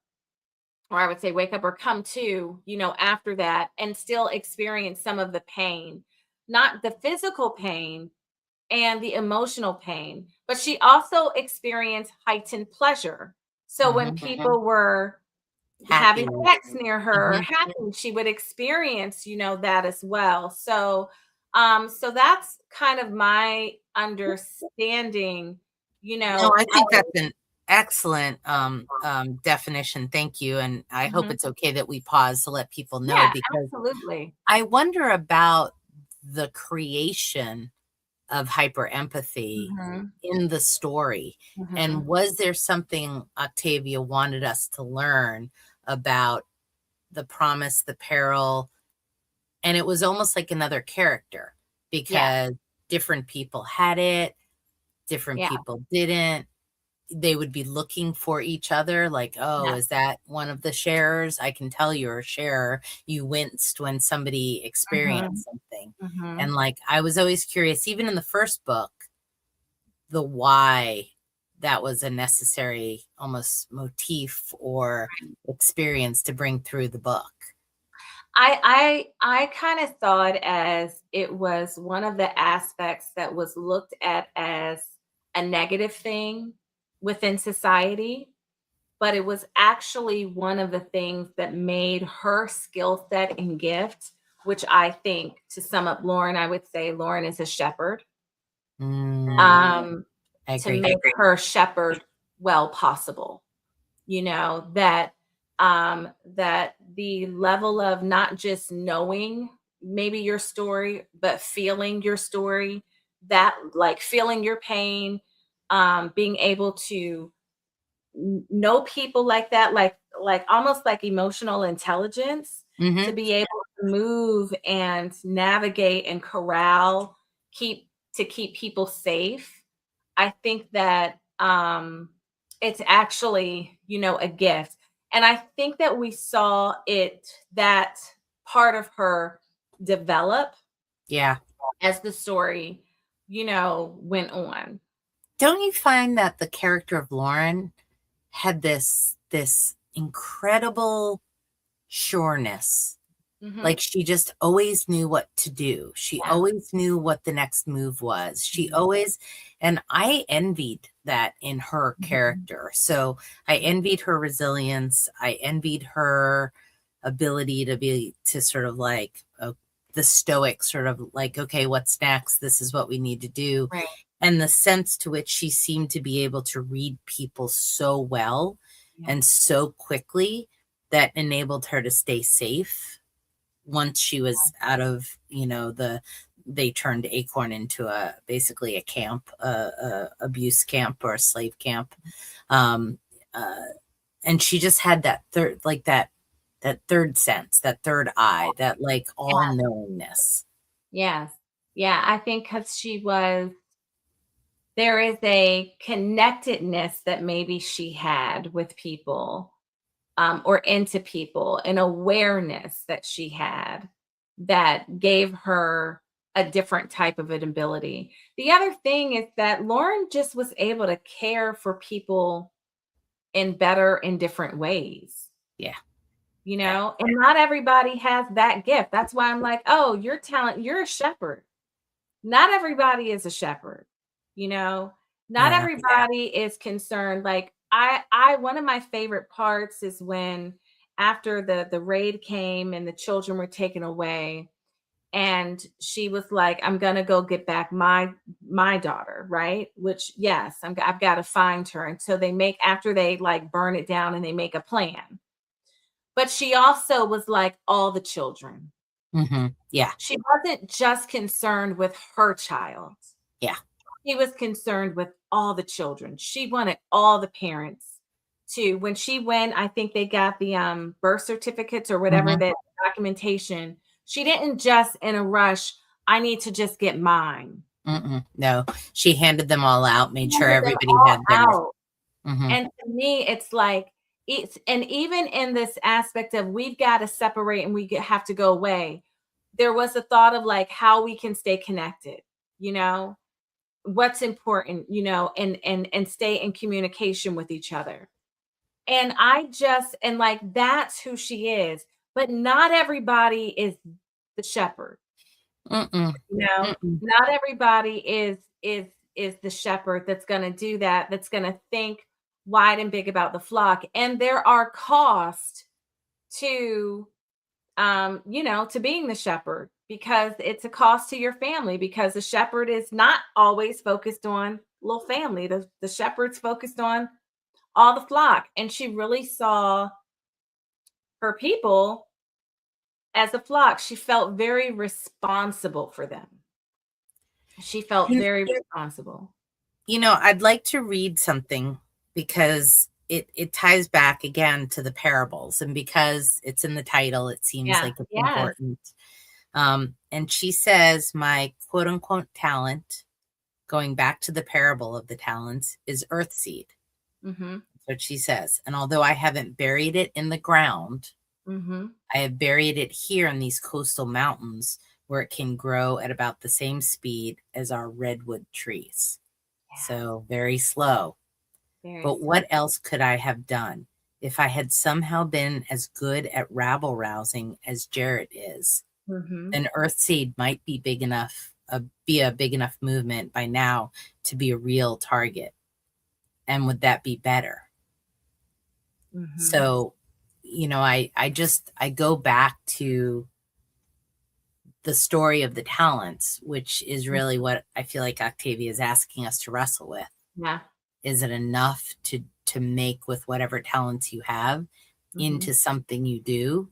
or I would say wake up or come to, after that, and still experience some of the pain, not the physical pain and the emotional pain, but she also experienced heightened pleasure. So when Hmm. people were having sex near her, happy, she would experience, that as well. So that's kind of my understanding, No, I think that's an excellent definition. Thank you. And I hope it's okay that we pause to let people know, yeah, because absolutely. I wonder about the creation of hyper empathy in the story. And was there something Octavia wanted us to learn about the promise, the peril? And it was almost like another character, because different people had it, different people didn't. They would be looking for each other, like, oh, is that one of the sharers? I can tell you're a sharer. You winced when somebody experienced something. And like, I was always curious, even in the first book, the why that was a necessary almost motif or experience to bring through the book. I kind of saw it as it was one of the aspects that was looked at as a negative thing within society, but it was actually one of the things that made her skill set and gift, which I think, to sum up Lauren, I would say Lauren is a shepherd. To make her shepherd well possible. That the level of not just knowing maybe your story, but feeling your story, that like feeling your pain, being able to know people like that, like almost like emotional intelligence, to be able to move and navigate and corral, keep people safe. I think that it's actually, a gift. And I think that we saw that part of her develop as the story, went on. Don't you find that the character of Lauren had this incredible sureness? Like, she just always knew what to do. She always knew what the next move was. She always, and I envied that in her character. So I envied her resilience. I envied her ability to sort of like the stoic sort of like, okay, what's next? This is what we need to do. Right. And the sense to which she seemed to be able to read people so well and so quickly that enabled her to stay safe once she was out of, they turned Acorn into basically a camp, abuse camp or a slave camp. And she just had that third sense, that third eye, that like all knowingness. Yes. Yeah. I think because there is a connectedness that maybe she had with people, or into people, an awareness that she had that gave her a different type of an ability. The other thing is that Lauren just was able to care for people in different ways. Yeah. And not everybody has that gift. That's why I'm like, oh, you're a shepherd. Not everybody is a shepherd, not everybody is concerned. Like one of my favorite parts is when after the raid came and the children were taken away, and she was like, I'm gonna go get back my daughter, right? Which, yes, I've got to find her. And so after they like burn it down and they make a plan. But she also was like, all the children. Yeah. She wasn't just concerned with her child. Yeah. She was concerned with all the children. She wanted all the parents to, when she went, I think they got the birth certificates or whatever, that documentation. She didn't just in a rush, I need to just get mine. No, she handed them all out, made sure everybody had theirs. And to me, it's like, and even in this aspect of we've got to separate and we have to go away, there was a thought of like how we can stay connected, what's important, and stay in communication with each other. And like, that's who she is. But not everybody is the shepherd. Not everybody is the shepherd that's going to do that, that's going to think wide and big about the flock. And there are costs to to being the shepherd, because it's a cost to your family, because the shepherd is not always focused on little family. The shepherd's focused on all the flock. And she really saw her people as a flock. She felt very responsible for them. She felt very responsible. I'd like to read something because it ties back again to the parables, and because it's in the title, it seems like it's important. And she says, my quote unquote talent, going back to the parable of the talents, is earth seed. Mm-hmm. That's what she says. And although I haven't buried it in the ground, Mm-hmm. I have buried it here in these coastal mountains where it can grow at about the same speed as our redwood trees. Yeah. So very slow. But what else could I have done? If I had somehow been as good at rabble rousing as Jarrett is, then Earthseed might be big enough, be a big enough movement by now to be a real target. And would that be better? So, I go back to the story of the talents, which is really what I feel like Octavia is asking us to wrestle with. Yeah. Is it enough to make with whatever talents you have into something you do?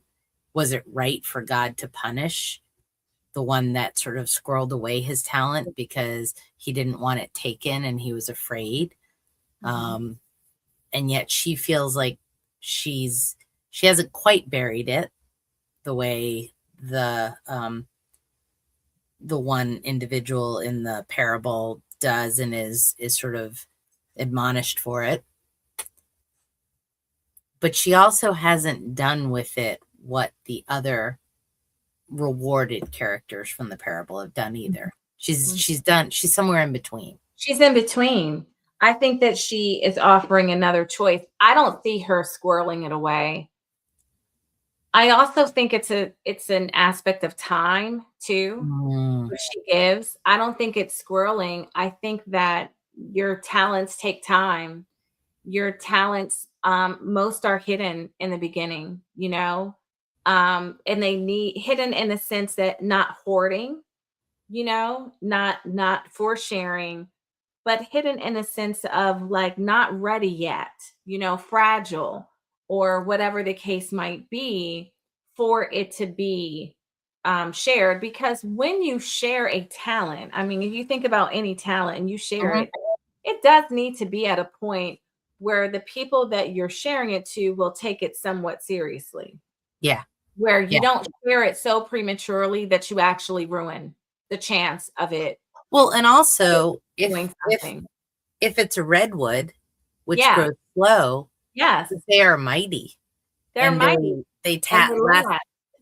Was it right for God to punish the one that sort of squirreled away his talent because he didn't want it taken and he was afraid? And yet she feels like she hasn't quite buried it the way the one individual in the parable does, and is sort of admonished for it. But she also hasn't done with it what the other rewarded characters from the parable have done either. She's somewhere in between. She's in between. I think that she is offering another choice. I don't see her squirreling it away. I also think it's an aspect of time too, which she gives. I don't think it's squirreling. I think that your talents take time. Your talents, most are hidden in the beginning, and they need hidden in the sense that not hoarding, not for sharing, but hidden in a sense of like not ready yet, fragile, or whatever the case might be, for it to be shared. Because when you share a talent, I mean, if you think about any talent and you share it, it does need to be at a point where the people that you're sharing it to will take it somewhat seriously. Yeah. Where you don't share it so prematurely that you actually ruin the chance of it. Well, and also if it's a redwood, which grows slow, they are mighty. They're mighty. They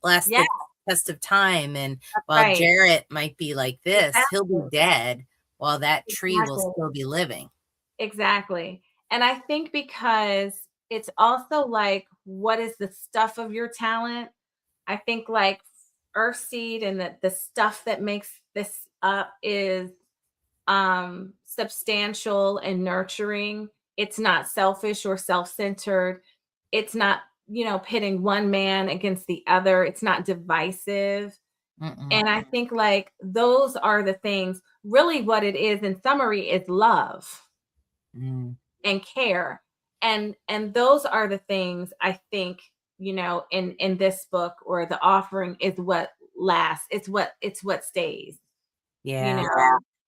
last the test of time. And while Jarrett might be like this, he'll be dead while that tree will still be living. Exactly. And I think because it's also like, what is the stuff of your talent? I think like Earthseed and the stuff that makes this up is substantial and nurturing. It's not selfish or self-centered. It's not, pitting one man against the other. It's not divisive. And I think like those are the things. Really what it is in summary is love and care. And those are the things I think, in this book, or the offering, is what lasts. It's what stays. Yeah.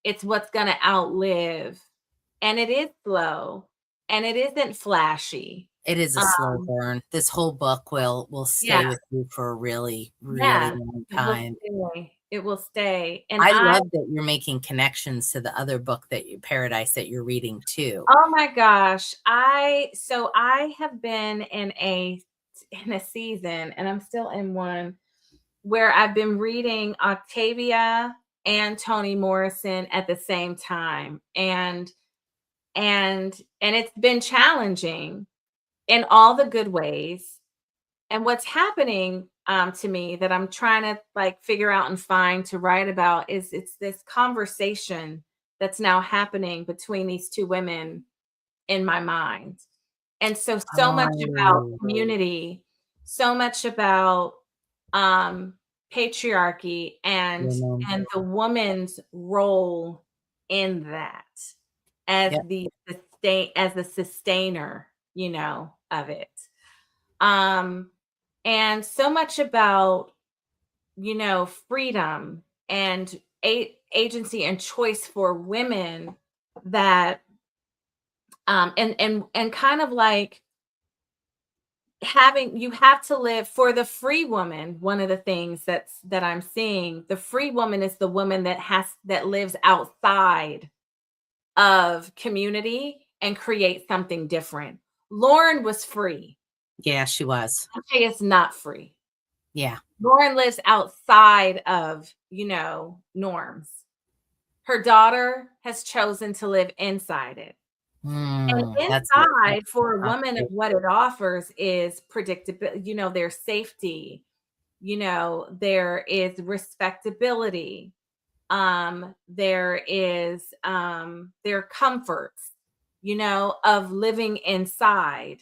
It's what's going to outlive. And it is slow, and it isn't flashy. It is a slow burn. This whole book will stay with you for a really, really long time. It will stay. And I love that you're making connections to the other book Paradise that you're reading too. Oh my gosh. I have been in a season, and I'm still in one, where I've been reading Octavia and Toni Morrison at the same time. And it's been challenging in all the good ways. And what's happening to me that I'm trying to like figure out and find to write about is it's this conversation that's now happening between these two women in my mind. And so much about community so much about patriarchy and the woman's role in that as Yep. the sustainer, of it. Um and so much about, freedom and agency and choice for women, that and kind of like you have to live for the free woman. One of the things that I'm seeing, the free woman is the woman that lives outside of community and creates something different. Lauren was free. Yeah, she was. She is not free. Yeah. Lauren lives outside of, norms. Her daughter has chosen to live inside it. And That's inside for a woman of what it offers is predictability, there's safety, there is respectability, there is there are comforts, of living inside.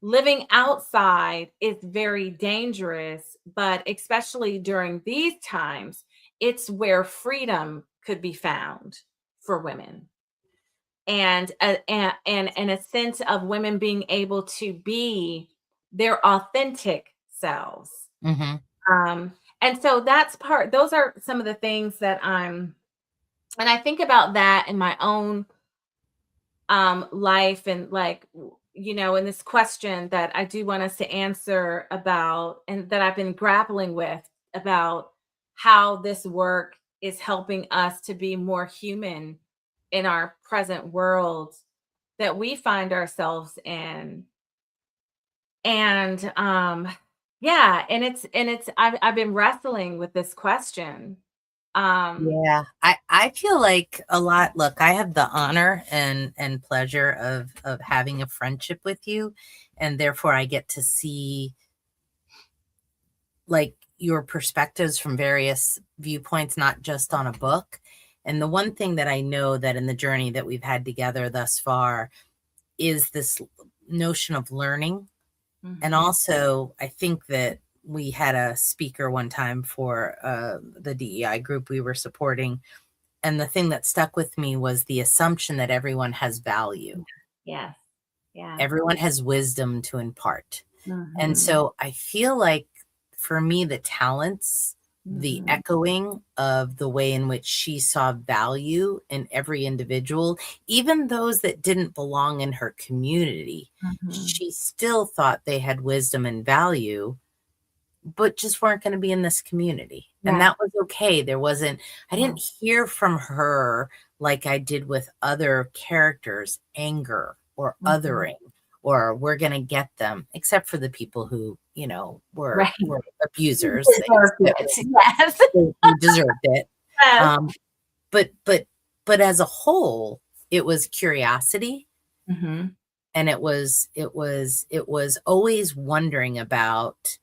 Living outside is very dangerous, but especially during these times, it's where freedom could be found for women. And a sense of women being able to be their authentic selves. Mm-hmm. And so those are some of the things that and I think about that in my own life, and like, in this question that I do want us to answer about, and that I've been grappling with, about how this work is helping us to be more human in our present world that we find ourselves in. And yeah, and I've been wrestling with this question. Yeah, I feel like a lot. Look, I have the honor and pleasure of having a friendship with you, and therefore I get to see like your perspectives from various viewpoints, not just on a book. And the one thing that I know that in the journey that we've had together thus far is this notion of learning. And also, I think that we had a speaker one time for the DEI group we were supporting. And the thing that stuck with me was the assumption that everyone has value. Yes. Yeah. Everyone has wisdom to impart. And Mhm. so I feel like for me, the talents, the Mhm. echoing of the way in which she saw value in every individual, even those that didn't belong in her community, she still thought they had wisdom and value, but just weren't going to be in this community. And Yeah. that was okay. I didn't hear from her like I did with other characters, anger or Mhm. othering, or we're going to get them, except for the people who, were Right. abusers. Deserved it. Yes. They deserved it. Yes. Um, but as a whole, it was curiosity, Mhm. and it was always wondering about.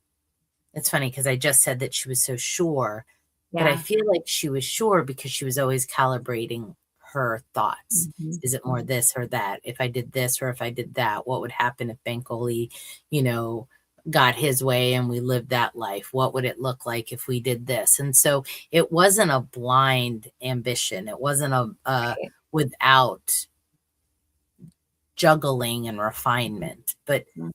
It's funny because I just said that she was so sure, but I Yeah. feel like she was sure because she was always calibrating her thoughts. Mhm. Is it more this or that? If I did this or if I did that, what would happen if Bengali, got his way and we lived that life? What would it look like if we did this? And so it wasn't a blind ambition. It wasn't Right. without juggling and refinement, Mhm.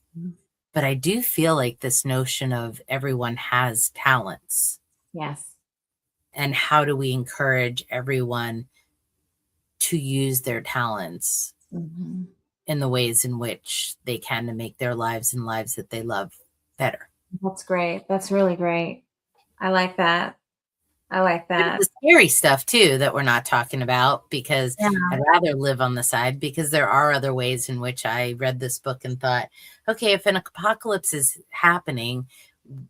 but I do feel like this notion of everyone has talents, Yes. and how do we encourage everyone to use their talents Mhm. in the ways in which they can to make their lives and lives that they love better. That's great. That's really great. I like that. I like There's that. the scary stuff too that we're not talking about, because Yeah. I'd rather live on the side, because there are other ways in which I read this book and thought, okay, if an apocalypse is happening,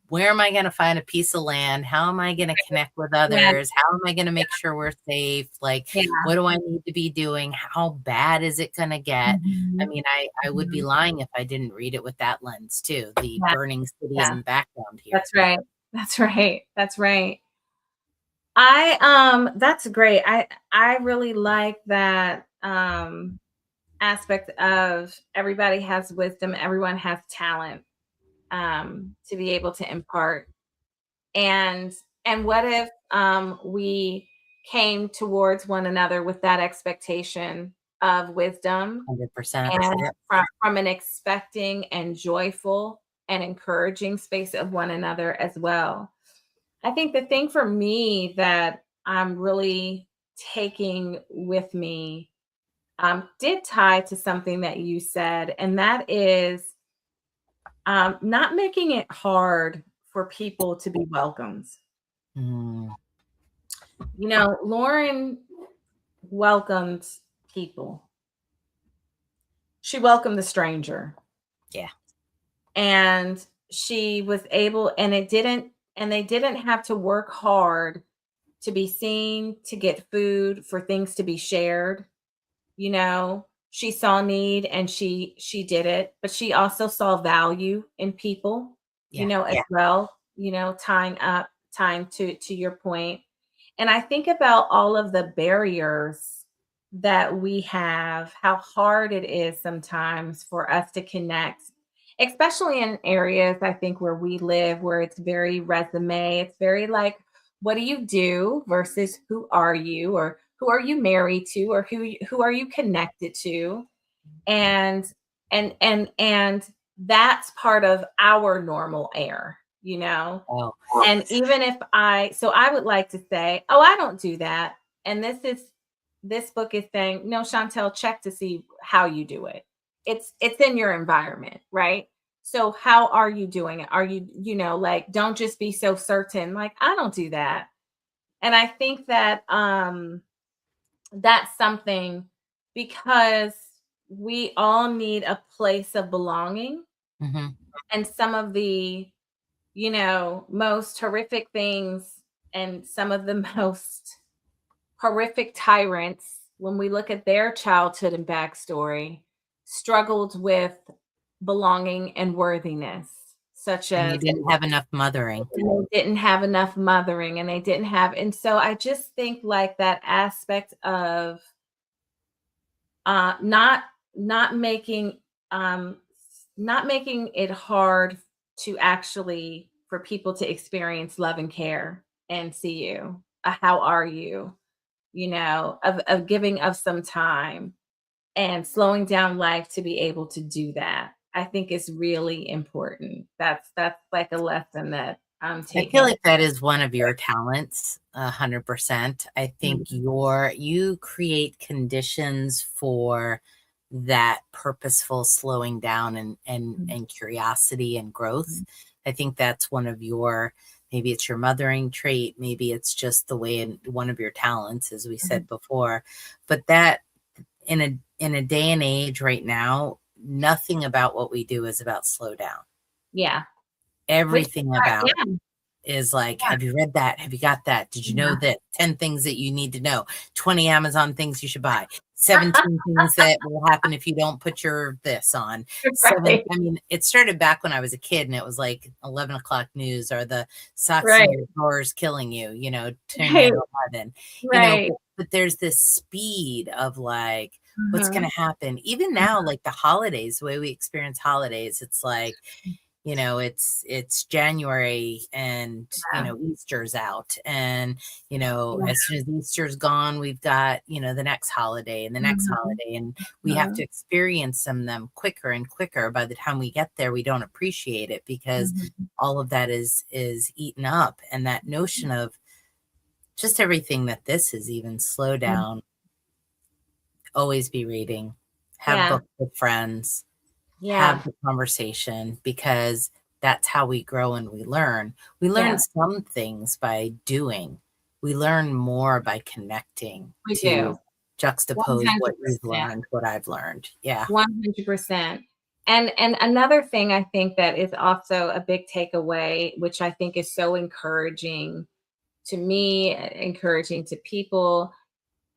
where am I going to find a piece of land? How am I going to connect with Yeah. others? How am I going to make sure we're safe? Like, Yeah. what do I need to be doing? How bad is it going to get? I Mhm. mean, I would be Mhm. lying if I didn't read it with that lens too. The Yeah. burning city is Yeah. in background here. That's right. That's right. That's right. That's great. I really like that aspect of everybody has wisdom, everyone has talent. to be able to impart. And what if we came towards one another with that expectation of wisdom, 100%. and Yeah. from an expecting and joyful and encouraging space of one another as well. I think the thing for me that I'm really taking with me did tie to something that you said, and that is not making it hard for people to be welcomed. Mm, You know, Lauren welcomed people. She welcomed the stranger. yeah. And she was able, and they didn't have to work hard to be seen, to get food, for things to be shared. You know, she saw need and she did it, but she also saw value in people, you Yeah. know, as well, you know, tying to your point. And I think about all of the barriers that we have, how hard it is sometimes for us to connect, especially in areas I think where we live, where it's very resume. It's very like, what do you do versus who are you, or who are you married to, or who are you connected to? And and that's part of our normal air, you know. Oh, And even if I would like to say, oh, I don't do that. And this book is saying, no, Chantel, check to see how you do it. It's in your environment, right? So how are you doing it? Are you, you know, like, don't just be so certain, like, I don't do that. And I think that that's something, because we all need a place of belonging. mm-hmm. And some of the, you know, most horrific things, and some of the most horrific tyrants, when we look at their childhood and backstory, struggled with belonging and worthiness, such And they as didn't have enough mothering. they didn't have enough mothering, and they didn't have, and so I just think like that aspect of not not making um not making it hard to actually, for people to experience love and care and see you, how are you, you know, of giving of some time and slowing down life to be able to do that, I think is really important. That's like a lesson that I'm I feel taking. like that is one of your talents, 100%. I think Mhm. you create conditions for that purposeful slowing down and curiosity and growth. I think that's one of your, maybe it's your mothering trait, maybe it's just the way, in one of your talents, as we said before. But that, in a day and age right now, nothing about what we do is about slow down. Yeah. Which Everything about yeah, is like, have you read that? Have you got that? Did you know yeah. that? 10 things that you need to know, 20 Amazon things you should buy, 17 things that will happen if you don't put your this on. Right. I mean, it started back when I was a kid, and it was like 11 o'clock news, or the socks in Right. your drawers killing you, you know, turn you Right. into 11, you know, Right. but there's this speed of like, what's going Mhm. to happen? Even now, like the holidays, the way we experience holidays, it's like, you know, it's January, and you Yeah. know, Easter's out, and you know, Yeah. as soon as Easter's gone, we've got, you know, the next holiday and the next Mhm. holiday, and we have to Mhm. experience them quicker and quicker. By the time we get there, we don't appreciate it, because Mhm. all of that is eaten up. And that notion of just everything that this is, even slow Mhm. down, always be reading, have Yeah. books with friends, have Yeah. the conversation, because that's how we grow and we learn. We learn Yeah. some things by doing. We learn more by connecting, We do. to juxtapose what you've 100%. learned, what I've learned. Yeah. 100%. And another thing I think that is also a big takeaway, which I think is so encouraging to me, encouraging to people,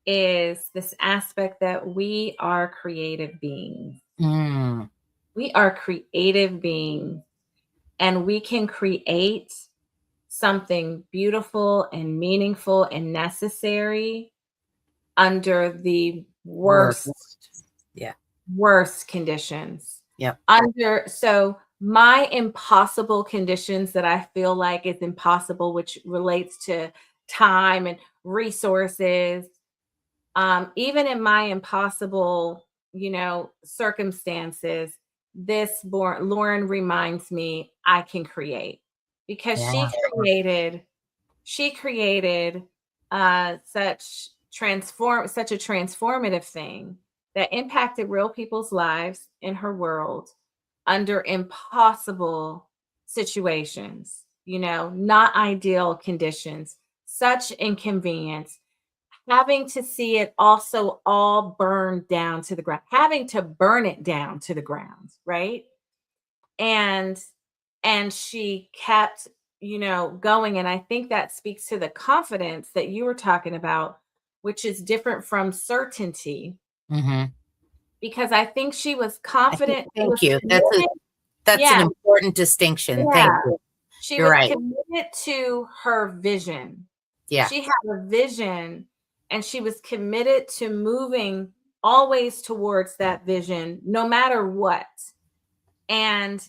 is this aspect that we are creative beings. Mm, We are creative beings, and we can create something beautiful and meaningful and necessary under the worst. worst Yeah. worst conditions. Yep. Under so my impossible conditions that I feel like is impossible, which relates to time and resources, even in my impossible, circumstances, Lauren reminds me I can create because Yeah. she created such a transformative thing that impacted real people's lives in her world under impossible situations, not ideal conditions, such inconvenience, having to see it also all burned down to the ground, having to burn it down to the ground, right? And she kept, going. And I think that speaks to the confidence that you were talking about, which is different from certainty, Mm-hmm. because I think she was confident. She Thank was you. committed. That's an Yeah, important distinction. Thank yeah. you. She You're was right. committed to her vision. Yeah. She had a vision, and she was committed to moving always towards that vision, no matter what. And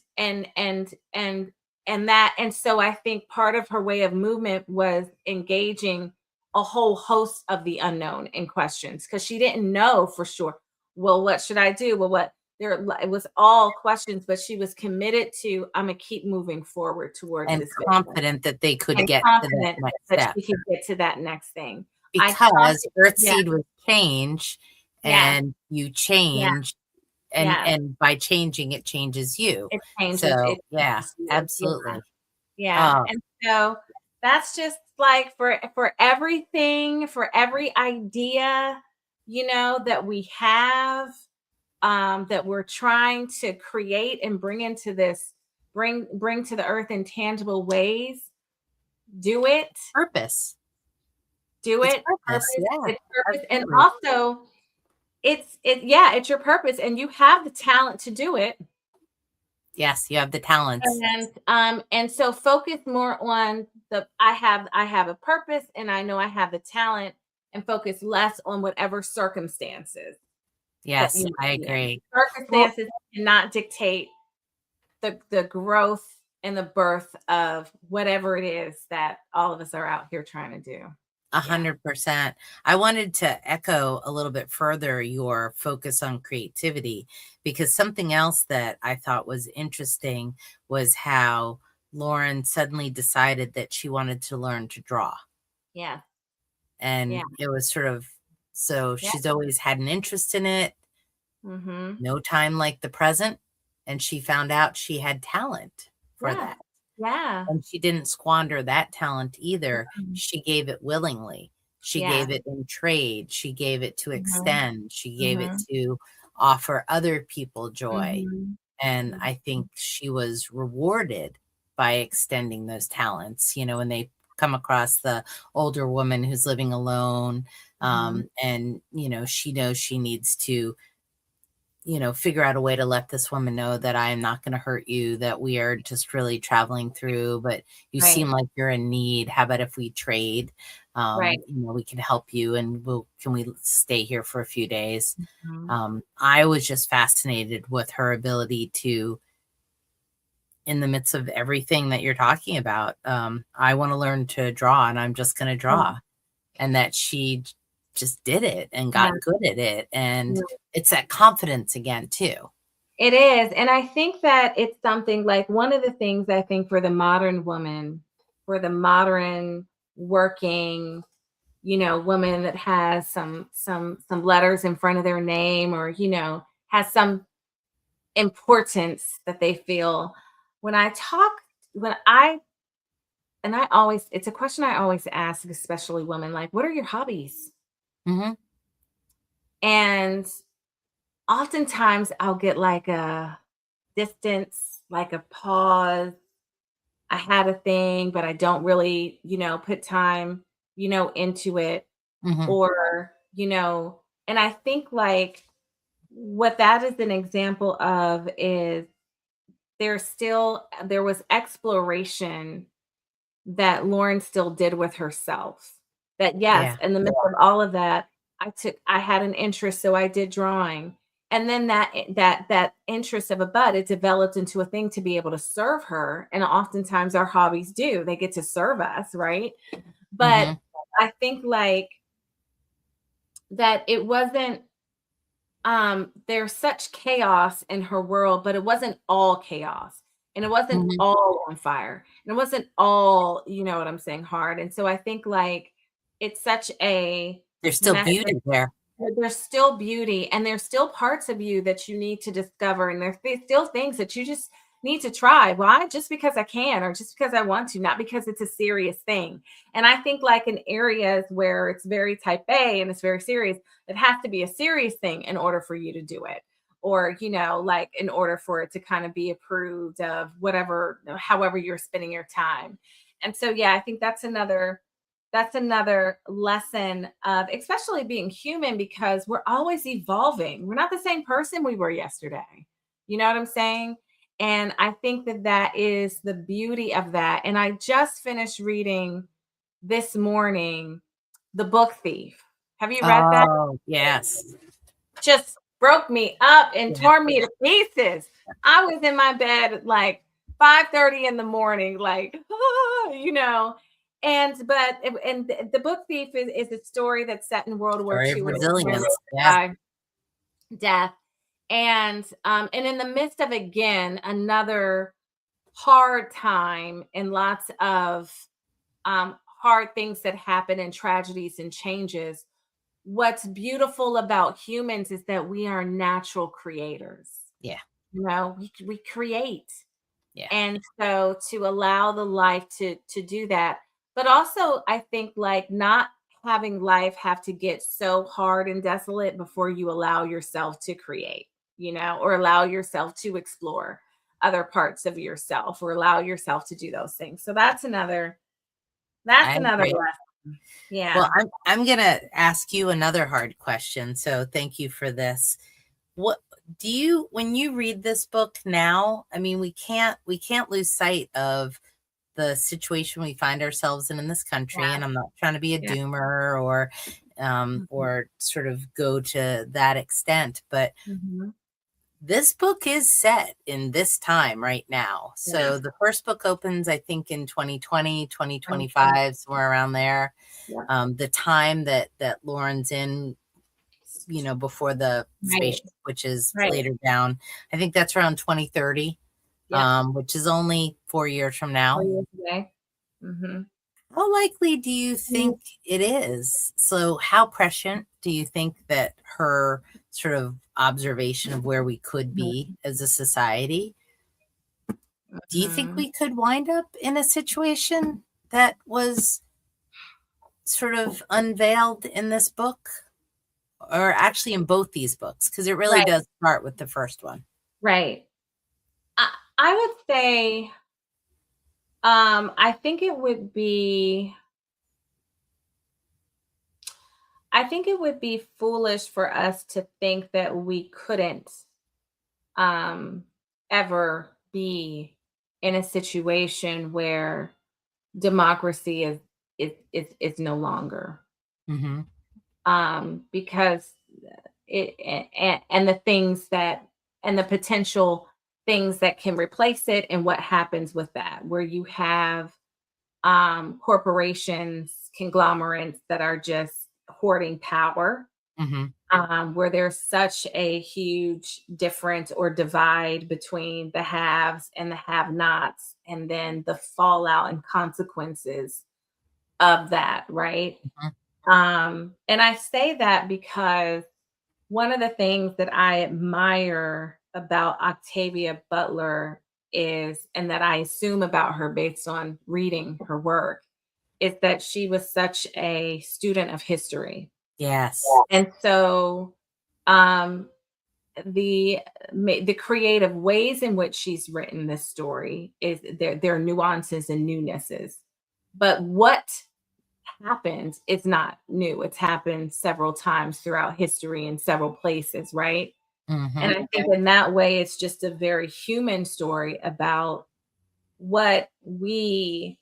so I think part of her way of movement was engaging a whole host of the unknown in questions, because she didn't know for sure, well, what should I do, well, what there it was all questions, but she was committed to, I'm gonna keep moving forward towards And this vision, confident that they could and get to that confident next that step. she could get to that next thing. I Because confident Yeah, Earthseed was change, yeah, and you yeah, change, yeah. and by changing it changes you. It So yeah, changes you. Yeah. absolutely. Yeah, Oh, and so that's just like for everything, for every idea, that we have, that we're trying to create and bring into this, bring to the earth in tangible ways. Do it, purpose. do It's it. purpose. Purpose, Yeah, it's purpose, and absolutely. also yeah, it's your purpose, and you have the talent to do it. Yes, you have the talents. And so focus more on I have a purpose, and I know I have the talent, and focus less on whatever circumstances that Yes, you I might be in. agree. Well, Circumstances cannot dictate the growth and the birth of whatever it is that all of us are out here trying to do. Yeah. 100%. I wanted to echo a little bit further your focus on creativity, because something else that I thought was interesting was how Lauren suddenly decided that she wanted to learn to draw. Yeah. Yeah. And it was sort of, so Yeah. she's always had an interest in it, Mhm. no time like the present. And she found out she had talent for Yeah. that. Yeah. And she didn't squander that talent either. Mhm. She gave it willingly. She Yeah. gave it in trade. She gave it to Mhm. extend. She gave it Mhm. to offer other people joy. Mhm. And Mhm. I think she was rewarded by extending those talents. When they come across the older woman who's living alone, Mhm. and, she knows she needs to figure out a way to let this woman know that I am not going to hurt you, that we are just really traveling through, but you Right. seem like you're in need. How about if we trade? Right. We can help you, and can we stay here for a few days? Mhm. I was just fascinated with her ability to, in the midst of everything that you're talking about, I want to learn to draw, and I'm just going to Yeah. draw. And that she just did it and Yeah. got good at it. And Yeah. it's that confidence again, too. It is. And I think that it's something like one of the things I think for the modern woman, for the modern working, woman that has some letters in front of their name, or, has some importance that they feel. When I talk, when I and I always it's a question I always ask, especially women, like, what are your hobbies? Mhm. And oftentimes I'll get like a distance, like a pause. I had a thing, but I don't really, put time, into it. Mhm. Or, and I think like what that is an example of is there was exploration that Lauren still did with herself. That yes, Yeah. in the midst of all of that, I had an interest, so I did drawing. And then that interest of a bud, it developed into a thing to be able to serve her. And oftentimes our hobbies do, they get to serve us, right? But I think like that it wasn't, there's such chaos in her world, but it wasn't all chaos. And it wasn't all on fire. And it wasn't all, you know what I'm saying, hard. And so I think like it's such a there's still beauty there. There's still beauty, and there's still parts of you that you need to discover, and there's still things that you just need to try. Why? Just because I can, or just because I want to, not because it's a serious thing. And I think like in areas where it's very type A and it's very serious, it has to be a serious thing in order for you to do it. Or, you know, like in order for it to kind of be approved of whatever, however you're spending your time. And so, yeah, I think that's another lesson of especially being human, because we're always evolving. We're not the same person we were yesterday. You know what I'm saying? And I think that is the beauty of that. And I just finished reading this morning The Book Thief. Have you read that? Oh, yes. Just broke me up and tore me to pieces. I was in my bed at like 5:30 in the morning, like, you know. And The Book Thief is a story that's set in World War II, resilience, death, and in the midst of, again, another hard time and lots of hard things that happen and tragedies and changes. What's beautiful about humans is that we are natural creators. Yeah. You know, we create. Yeah. And so to allow the life to do that, but also I think like not having life have to get so hard and desolate before you allow yourself to create, you know, or allow yourself to explore other parts of yourself, or allow yourself to do those things. So that's another lesson. Yeah. Well, I'm going to ask you another hard question. So thank you for this. What do you, when you read this book now, I mean, we can't lose sight of the situation we find ourselves in this country. And I'm not trying to be a doomer or sort of go to that extent, but this book is set in this time right now. So the first book opens, I think, in 2020, 2025, somewhere around there. The time that Lauren's in, you know, before the spaceship, which is later down, I think that's around 2030, which is only 4 years from now. 4 years away. How likely do you think it is? So how prescient do you think that her sort of observation of where we could be as a society, do you think we could wind up in a situation that was sort of unveiled in this book, or actually in both these books? Because it really does start with the first one. Right. I would say, I think it would be foolish for us to think that we couldn't ever be in a situation where democracy is no longer. Because and the things that, and the potential things that can replace it, and what happens with that, where you have corporations, conglomerates that are just hoarding power, where there's such a huge difference or divide between the haves and the have-nots, and then the fallout and consequences of that, right? And I say that because one of the things that I admire about Octavia Butler is, and that I assume about her based on reading her work, is that she was such a student of history. Yes. And so the creative ways in which she's written this story is there are nuances and newnesses. But what happens, it's not new. It's happened several times throughout history in several places, right? And I think in that way, it's just a very human story about what we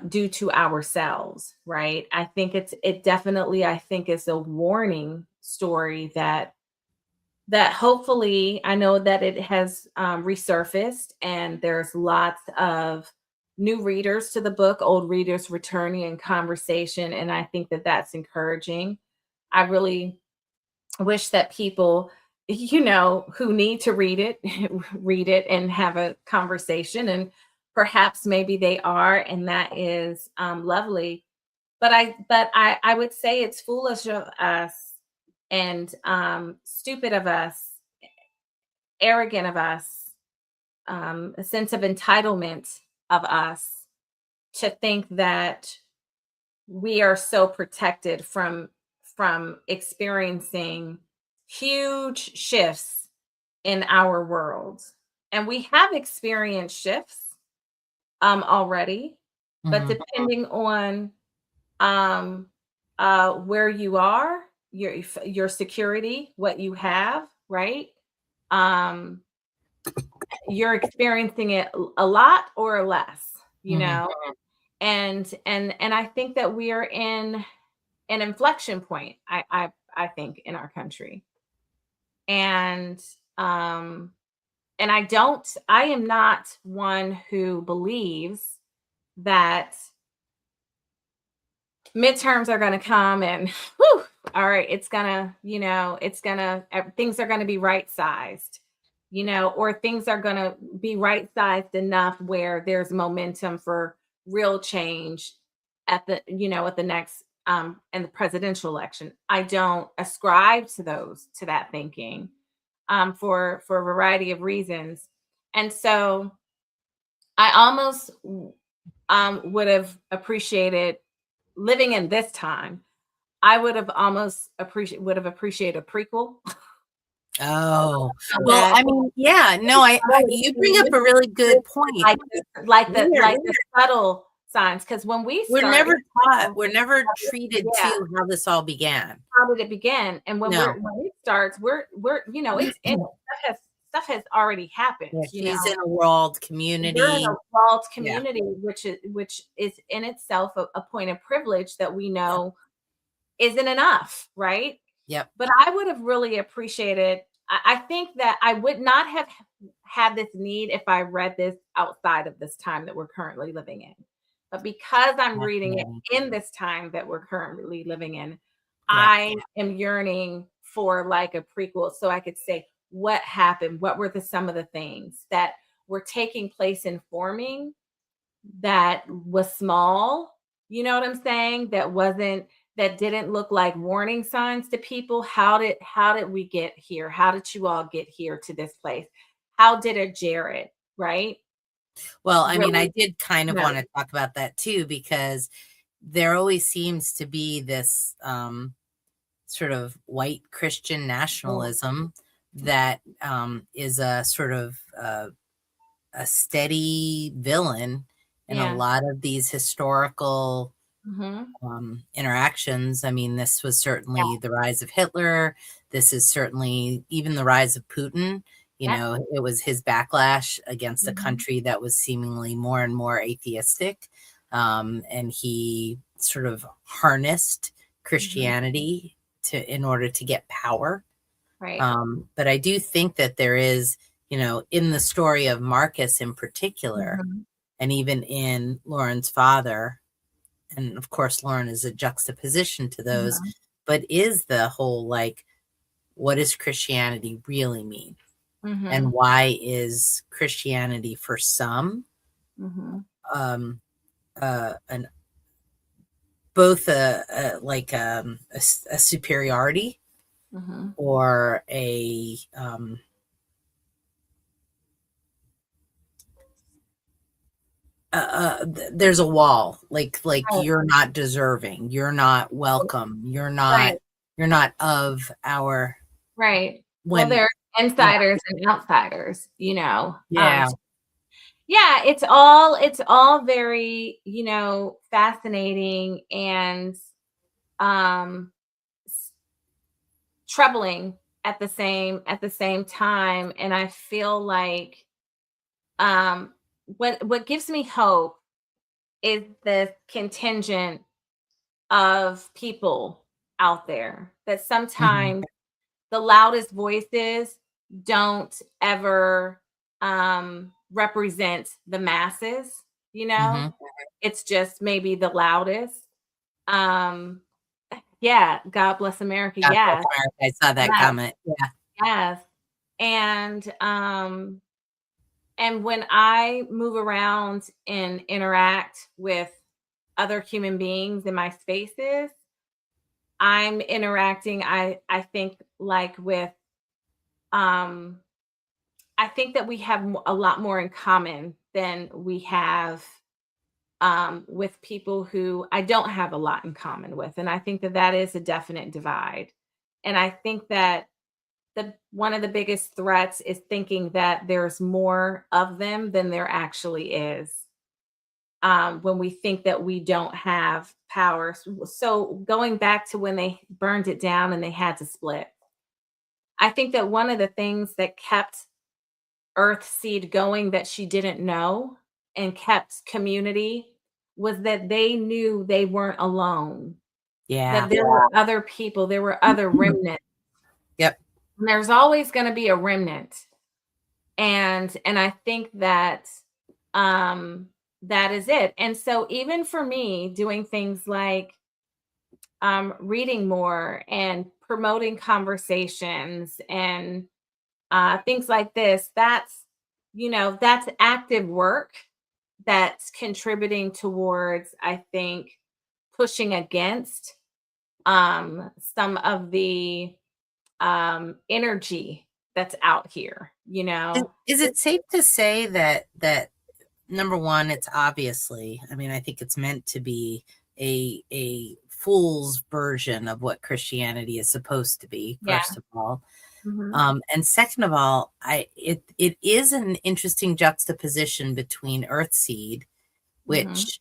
do to ourselves, right? I think it definitely, I think, is a warning story that that hopefully, I know that it has resurfaced, and there's lots of new readers to the book, old readers returning in conversation, and I think that that's encouraging. I really wish that people, who need to read it, read it and have a conversation, and perhaps maybe they are, and that is lovely. But I would say it's foolish of us, and stupid of us, arrogant of us, a sense of entitlement of us to think that we are so protected from experiencing huge shifts in our world. And we have experienced shifts already, but Mhm. depending on um where you are, your security, what you have, right? um you're experiencing it a lot or less, Mhm. and I think that we are in an inflection point, I think, in our country. And um and I am not one who believes that midterms are going to come and whew, all right, it's going to, things are going to be right sized, or things are going to be right sized enough where there's momentum for real change at the next and the presidential election. I don't ascribe to that thinking for a variety of reasons. And so I almost would have appreciated living in this time. I would have almost appreciated a prequel. Oh, So well, that I mean, yeah, no, you bring up a really good point. like We're the subtle signs, because when we we're start, never taught, we're never treated yeah, to how this all began. how did it begin? And No. when it starts, we're it's in stuff has already happened. Yeah, she's in a walled You're in community. a walled Yeah. community, which is in itself a point of privilege that we Yep. know isn't enough, right? Yep. But I would have really appreciated. I think that I would not have had this need if I read this outside of this time that we're currently living in. But because I'm reading it Definitely. in this time that we're currently living in, Yeah. I am yearning for like a prequel so I could say what happened, what were some of the things that were taking place in forming that was small, you know what I'm saying? That didn't look like warning signs to people. How did we get here? How did you all get here to this place? How did a Jared, right? Well, I mean, I Really did kind of know. want to talk about that too, because there always seems to be this sort of white Christian nationalism that is a sort of a steady villain in a Yeah. lot of these historical Mm-hmm. interactions. I mean, this was Yeah. certainly the rise of Hitler. This is certainly even the rise of Putin. You Yeah. know, it was his backlash against a Mm-hmm. country that was seemingly more and more atheistic. And he sort of harnessed Mm-hmm. Christianity in order to get power. Right. But I do think that there is, in the story of Marcus in particular, Mm-hmm. and even in Lauren's father, and of course Lauren is a juxtaposition to those, Mm-hmm. but is the whole like, what does Christianity really mean? Mm-hmm. And why is Christianity for some Mm-hmm. um an both a superiority Mm-hmm. or there's a wall, like Right. you're not deserving, you're not welcome, Right. you're not of our, Right. Well, when there's yeah insiders and outsiders, yeah yeah, it's all very, fascinating and um s- troubling at the same time. And I feel like um what gives me hope is the contingent of people out there that mhm, sometimes the loudest voices don't ever represent the masses, you know? It's just maybe the loudest. Um, yeah, God bless America. God bless Yes. America. I saw that Yes. comment. Yeah. Yes. And when I move around and interact with other human beings in my spaces, I'm interacting, I think, like with um I think that we have a lot more in common than we have with people who I don't have a lot in common with. And I think that that is a definite divide. And I think that the one of the biggest threats is thinking that there's more of them than there actually is. When we think that we don't have power. So going back to when they burned it down and they had to split, I think that one of the things that kept Earthseed going that she didn't know and kept community was that they knew they weren't alone, Yeah. that there were other people, there were other remnants. Yep. And there's always going to be a remnant. And I think that that is it. And so even for me, doing things like reading more and promoting conversations and things like this, that's active work that's contributing towards, I think, pushing against some of the energy that's out here, Is it safe to say that number one, it's obviously, I mean, I think it's meant to be a fool's version of what Christianity is supposed to be, Yeah. first of all. Mm-hmm. And second of all, it is an interesting juxtaposition between Earthseed, which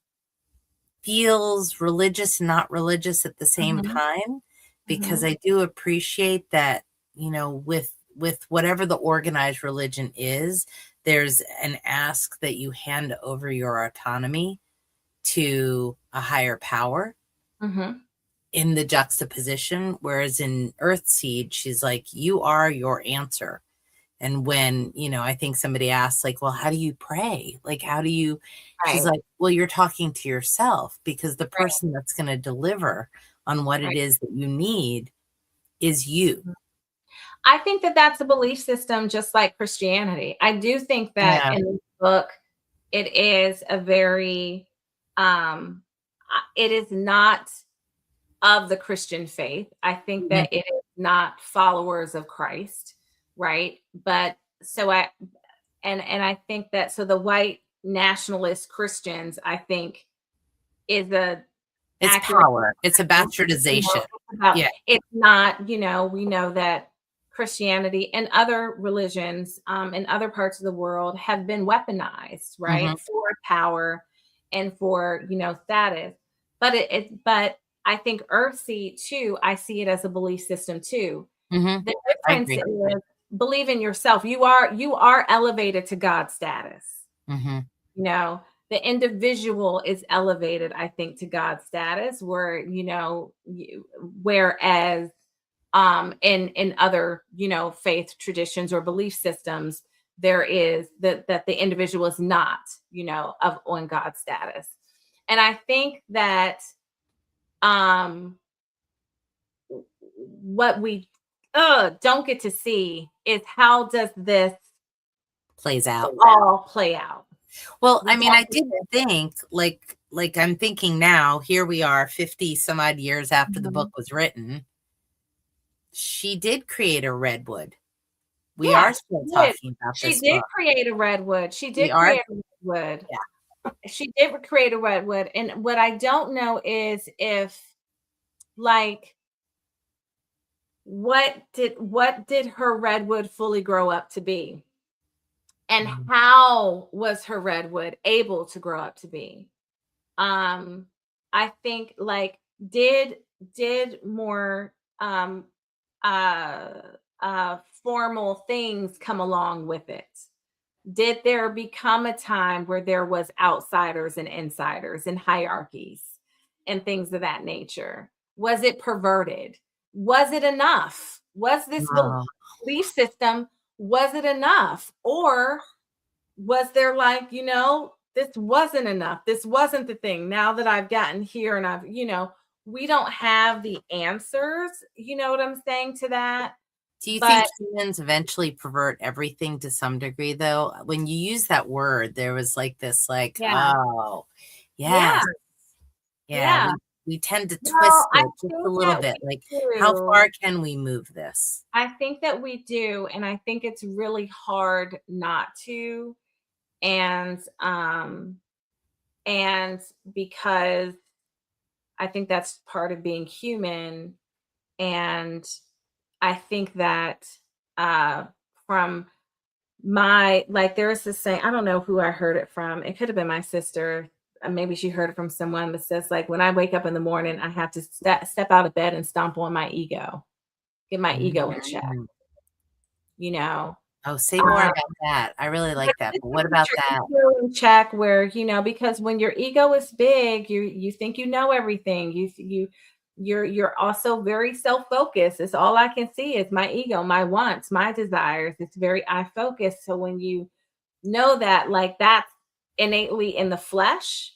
feels religious and not religious at the same time, because I do appreciate that, with whatever the organized religion is, there's an ask that you hand over your autonomy to a higher power in the juxtaposition. Whereas in Earthseed, she's like, you are your answer. And when, I think somebody asked, like, well, how do you pray? Like, how do you, she's like, well, you're talking to yourself, because the person that's going to deliver on what it is that you need is you. I think that that's a belief system, just like Christianity. I do think that in this book, it is a very, it is not of the Christian faith. I think that it is not followers of Christ, right? But so and I think that, so the white nationalist Christians, I think, is it's power. It's a bastardization. It's not, we know that Christianity and other religions in other parts of the world have been weaponized, right, for power and for, status. But I think Earthsea too, I see it as a belief system too. The difference is, believe in yourself. You are elevated to God's status. The individual is elevated, I think, to God's status, where, whereas in other, faith traditions or belief systems, there is that the individual is not, on God's status. And I think that what we don't get to see is, how does this all play out? Well, I mean, I did think, like I'm thinking now, here we are 50 some odd years after the book was written. She did create a redwood. We are still talking about this. She did create a redwood. She did create a redwood. Yeah. She did create a redwood. And what I don't know is if, like, what did her redwood fully grow up to be? And how was her redwood able to grow up to be? I think, like, did more formal things come along with it? Did there become a time where there was outsiders and insiders and hierarchies and things of that nature? Was it perverted? Was it enough? Was this Oh. belief system, was it enough? Or was there like, this wasn't enough. This wasn't the thing. Now that I've gotten here and we don't have the answers, you know what I'm saying to that? Do you think But humans eventually pervert everything to some degree, though? When you use that word, there was like this, like, yeah, oh, yeah, yes, yeah, yeah. we tend to twist Well, I it just a think little that bit. we Like, how do. far can we move this? I think that we do, and I think it's really hard not to. And and because I think that's part of being human. And I think that uh from like there is this saying, I don't know who I heard it from. It could have been my sister. Maybe she heard it from someone that says, like, when I wake up in the morning, I have to step out of bed and stomp on my ego, get my ego in check, Mm. you know. Oh, say more Um, about that. I really but like that. just But to what get about your that? ego in check, where, because when your ego is big, you think you know everything. You're also very self-focused. It's all I can see is my ego, my wants, my desires. It's very I focused. So when you know that, like, that's innately in the flesh,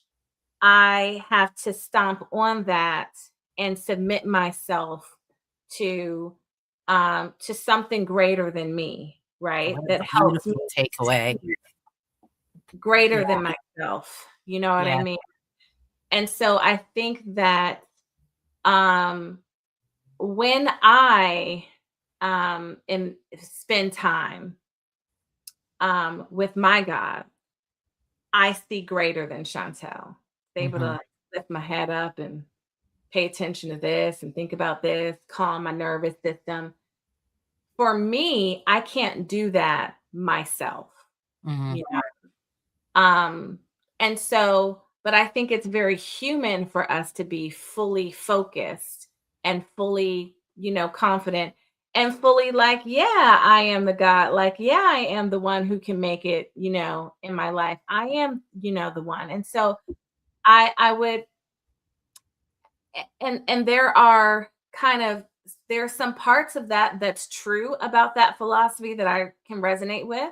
I have to stomp on that and submit myself to something greater than me, right? What a That helps me beautiful takeaway. see greater Yeah, than myself. You know what I yeah. mean? And so I think that um when I spend time with my God, I see greater than Chantel. Able Hmm. to lift my head up and pay attention to this and think about this, calm my nervous system. For me, I can't do that myself, Hmm. you know. Um, and so, but I think it's very human for us to be fully focused and fully, confident and fully like, yeah, I am the God. Like, yeah, I am the one who can make it, in my life. I am, the one. And so I would, and there are there's some parts of that that's true about that philosophy that I can resonate with.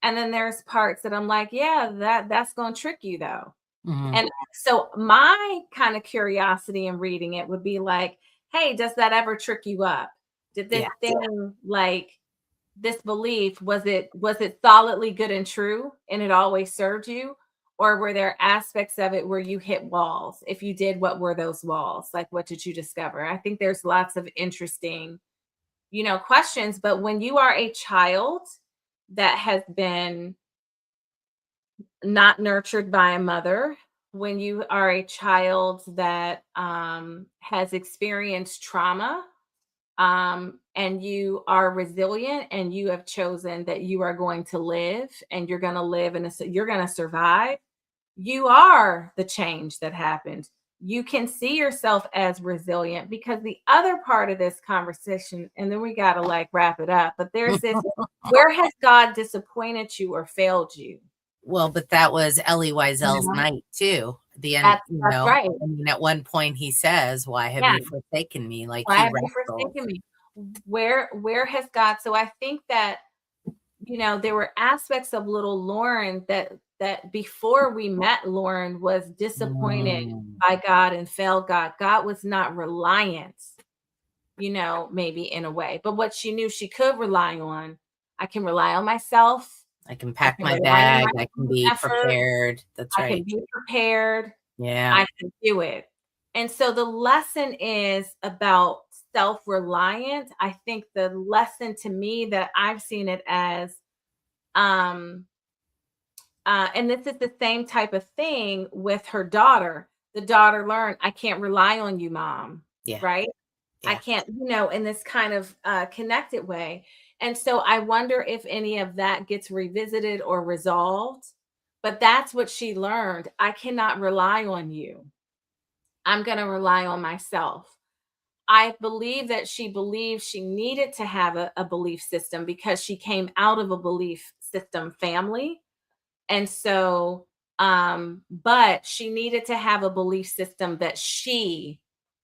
And then there's parts that I'm like, yeah, that's going to trick you though. Hmm. And so my kind of curiosity in reading it would be like, hey, does that ever trick you up? Did this Yeah. thing, like, this belief, was it solidly good and true and it always served you? Or were there aspects of it where you hit walls? If you did, what were those walls? Like, what did you discover? I think there's lots of interesting, questions. But when you are a child that has been not nurtured by a mother, when you are a child that has experienced trauma, and you are resilient and you have chosen that you are going to live and you're going to live and you're going to survive, you are the change that happened. You can see yourself as resilient, because the other part of this conversation, and then we got to like wrap it up, but there's this: where has God disappointed you or failed you? Well, but that was Elie You Wiesel's know, night too. The end, that's right. I mean, at one point he says, "Why have Yeah. you forsaken me?" Like Why he have you wrestles. forsaken me? Where has God? So I think that, there were aspects of little Lauren that before we met Lauren was disappointed Mm. by God and failed God. God was not reliant, maybe in a way. But what she knew she could rely on, I can rely on myself. I can I pack can my rely on bag. my I can own be effort. prepared. That's I can right. be prepared. Yeah. I can do it. And so the lesson is about self-reliant. I think the lesson to me that I've seen it as, um, and this is the same type of thing with her daughter. The daughter learned, I can't rely on you, mom. Yeah. Right? I Yeah. can't, in this kind of connected way. And so I wonder if any of that gets revisited or resolved. But that's what she learned. I cannot rely on you. I'm going to rely on myself. I believe that she believed she needed to have a belief system because she came out of a belief system family. And so, but she needed to have a belief system that she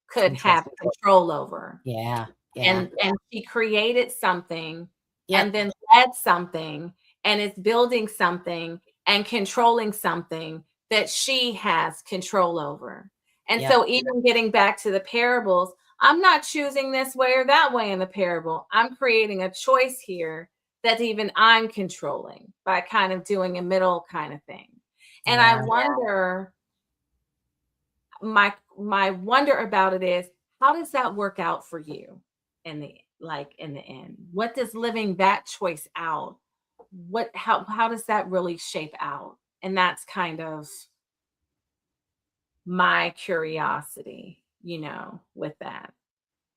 could Control. have control over. Yeah. and she created something Yep. and then led something and is building something and controlling something that she has control over. And Yep. so even getting back to the parables, I'm not choosing this way or that way in the parable. I'm creating a choice here that even I'm controlling by kind of doing a middle kind of thing. And I wonder, my wonder about it is, how does that work out for you in the end? What does living that choice out, how does that really shape out? And that's kind of my curiosity, with that.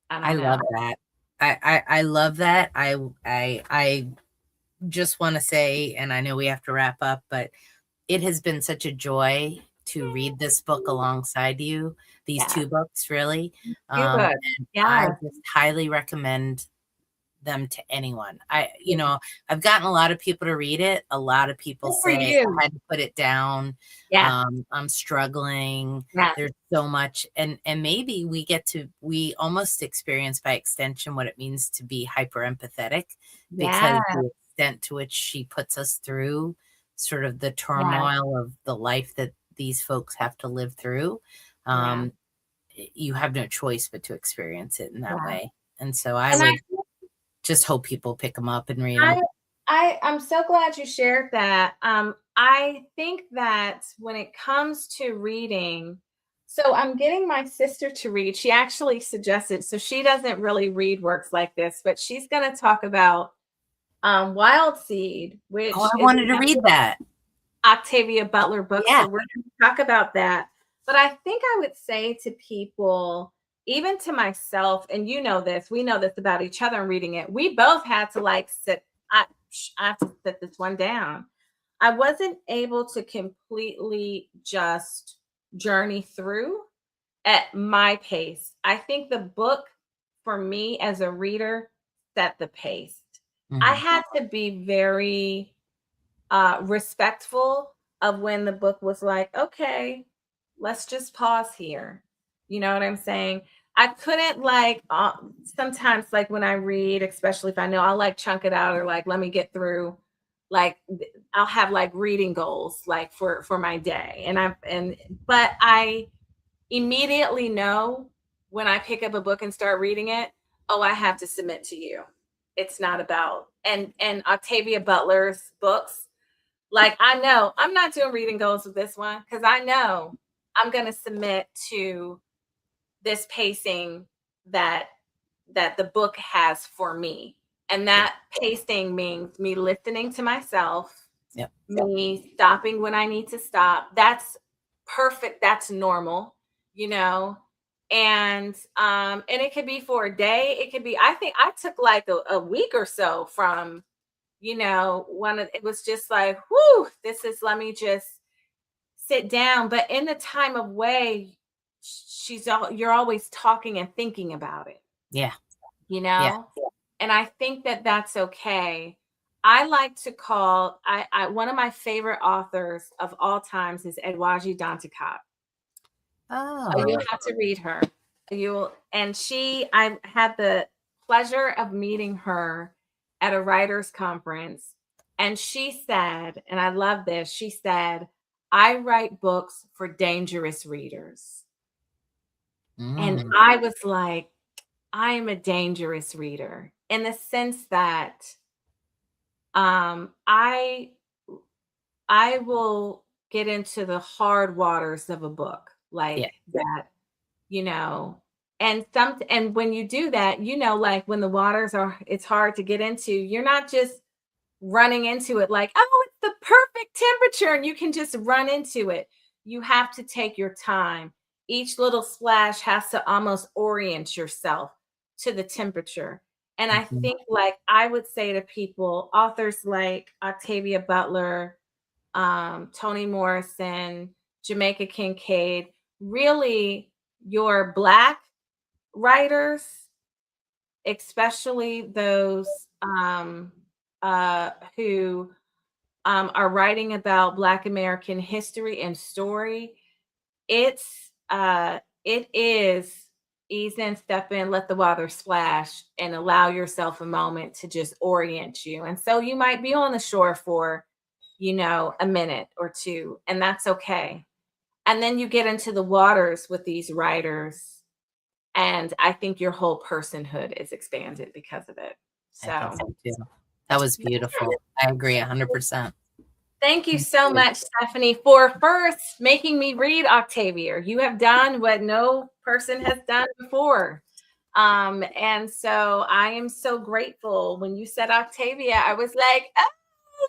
I I don't love know. that. I love that. I just want to say, and I know we have to wrap up, but it has been such a joy to read this book alongside you. These two books, really. Two books. And I just highly recommend them to anyone. I've gotten a lot of people to read it. A lot of people say I had to put it down. I'm struggling. There's so much, and maybe we almost experience by extension what it means to be hyper empathetic, because the extent to which she puts us through sort of the turmoil of the life that these folks have to live through. You have no choice but to experience it in that way. And so I would just hope people pick them up and read them. I'm so glad you shared that. I think that when it comes to reading, so I'm getting my sister to read. She actually suggested, so she doesn't really read works like this, but she's going to talk about Wild Seed, which I wanted to read that. Octavia Butler book. So we're going to talk about that. But I think I would say to people, even to myself, and we know this about each other in reading it, we both had to sit. I have to sit this one down. I wasn't able to completely just journey through at my pace. I think the book, for me as a reader, set the pace. I had to be very respectful of when the book was like, okay, let's just pause here. You know what I'm saying? I couldn't sometimes when I read, especially if I know I'll chunk it out or let me get through, I'll have reading goals for my day. But I immediately know when I pick up a book and start reading it, oh, I have to submit to you. It's not about, and Octavia Butler's books, I know I'm not doing reading goals with this one because I know I'm going to submit to this pacing that the book has for me. And that pacing means me listening to myself, me stopping when I need to stop. That's perfect. That's normal, and it could be for a day. It could be, I think I took a week or so from, it was just whoo, let me just sit down. But in the time of way, you're always talking and thinking about it. And I think that that's okay. I like to call, one of my favorite authors of all times is Edwaji Danticat. You'll have to read her. I had the pleasure of meeting her at a writer's conference. And she said, and I love this, she said, I write books for dangerous readers. And I was like, I am a dangerous reader in the sense that I will get into the hard waters of a book that, and when you do that, when the waters it's hard to get into, you're not just running into it oh, it's the perfect temperature and you can just run into it. You have to take your time. Each little splash has to almost orient yourself to the temperature. And I think I would say to people, authors like Octavia Butler, Toni Morrison, Jamaica Kincaid, really your Black writers, especially those who are writing about Black American history and story, it is ease in, step in, let the water splash, and allow yourself a moment to just orient you. And so you might be on the shore for, a minute or two, and that's okay. And then you get into the waters with these writers, and I think your whole personhood is expanded because of it. I think so too. That was beautiful. I agree 100%. Thank you so much, Stephanie, for first making me read Octavia. You have done what no person has done before. And so I am so grateful. When you said Octavia, I was like, oh,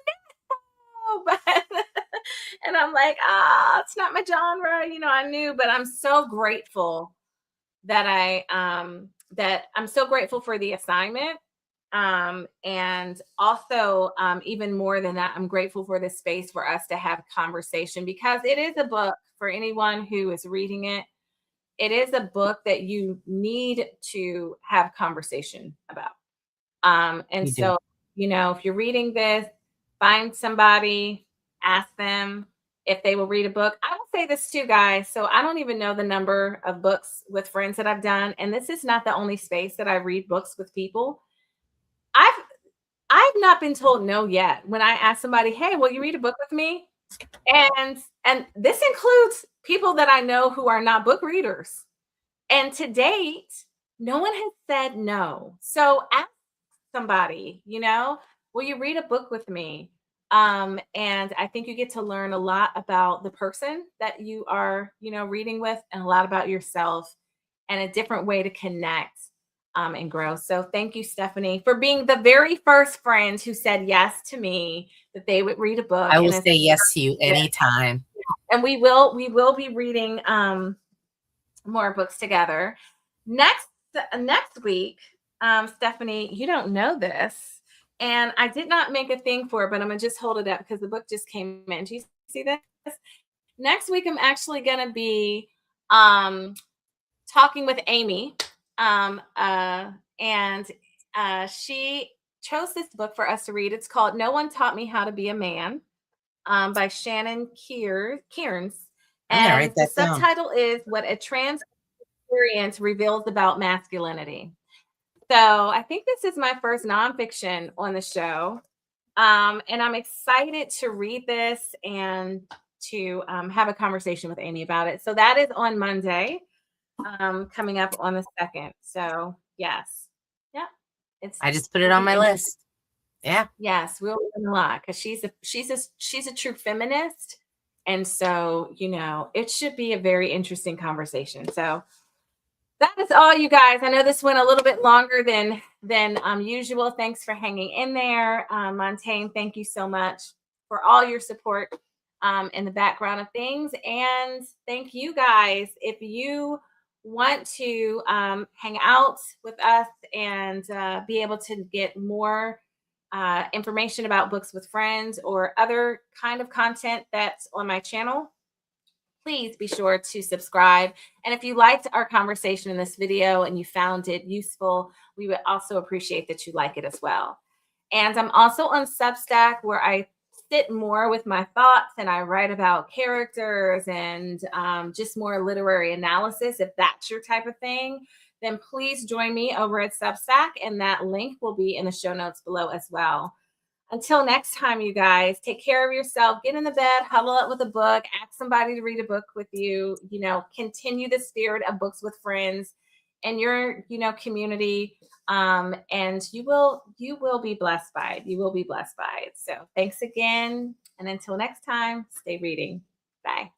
no. And I'm like, it's not my genre. I knew, but I'm so grateful that I'm so grateful for the assignment. And also, even more than that, I'm grateful for this space for us to have conversation, because it is a book for anyone who is reading it. It is a book that you need to have conversation about. And so, if you're reading this, find somebody, ask them if they will read a book. I will say this too, guys. So I don't even know the number of books with friends that I've done. And this is not the only space that I read books with people. I've not been told no yet when I ask somebody, hey, will you read a book with me? And this includes people that I know who are not book readers. And to date, no one has said no. So ask somebody, will you read a book with me? And I think you get to learn a lot about the person that you are, reading with, and a lot about yourself, and a different way to connect and grow. So thank you, Stephanie, for being the very first friend who said yes to me that they would read a book. I will say yes to you anytime. And we will be reading more books together. Next week, Stephanie, you don't know this, and I did not make a thing for it, but I'm gonna just hold it up because the book just came in. Do you see this? Next week, I'm actually gonna be talking with Amy, and she chose this book for us to read. It's called "No One Taught Me How to Be a Man," by Shannon Kearns. And the subtitle is "What a Trans Experience Reveals About Masculinity." So I think this is my first nonfiction on the show. And I'm excited to read this and to have a conversation with Amy about it. So that is on Monday, coming up on the 2nd. So yes. Yeah. I just put it on my list. Yeah. Yes, we'll learn a lot, because she's a true feminist. And so, it should be a very interesting conversation. So that is all, you guys. I know this went a little bit longer than usual. Thanks for hanging in there. Montaigne, thank you so much for all your support in the background of things. And thank you, guys. If you want to hang out with us and be able to get more information about books with friends or other kind of content that's on my channel, please be sure to subscribe. And if you liked our conversation in this video and you found it useful, we would also appreciate that you like it as well. And I'm also on Substack, where I sit more with my thoughts and I write about characters and just more literary analysis. If that's your type of thing, then please join me over at Substack, and that link will be in the show notes below as well. Until next time, you guys, take care of yourself, get in the bed, huddle up with a book, ask somebody to read a book with you, continue the spirit of books with friends in your, community. And you will be blessed by it. You will be blessed by it. So thanks again. And until next time, stay reading. Bye.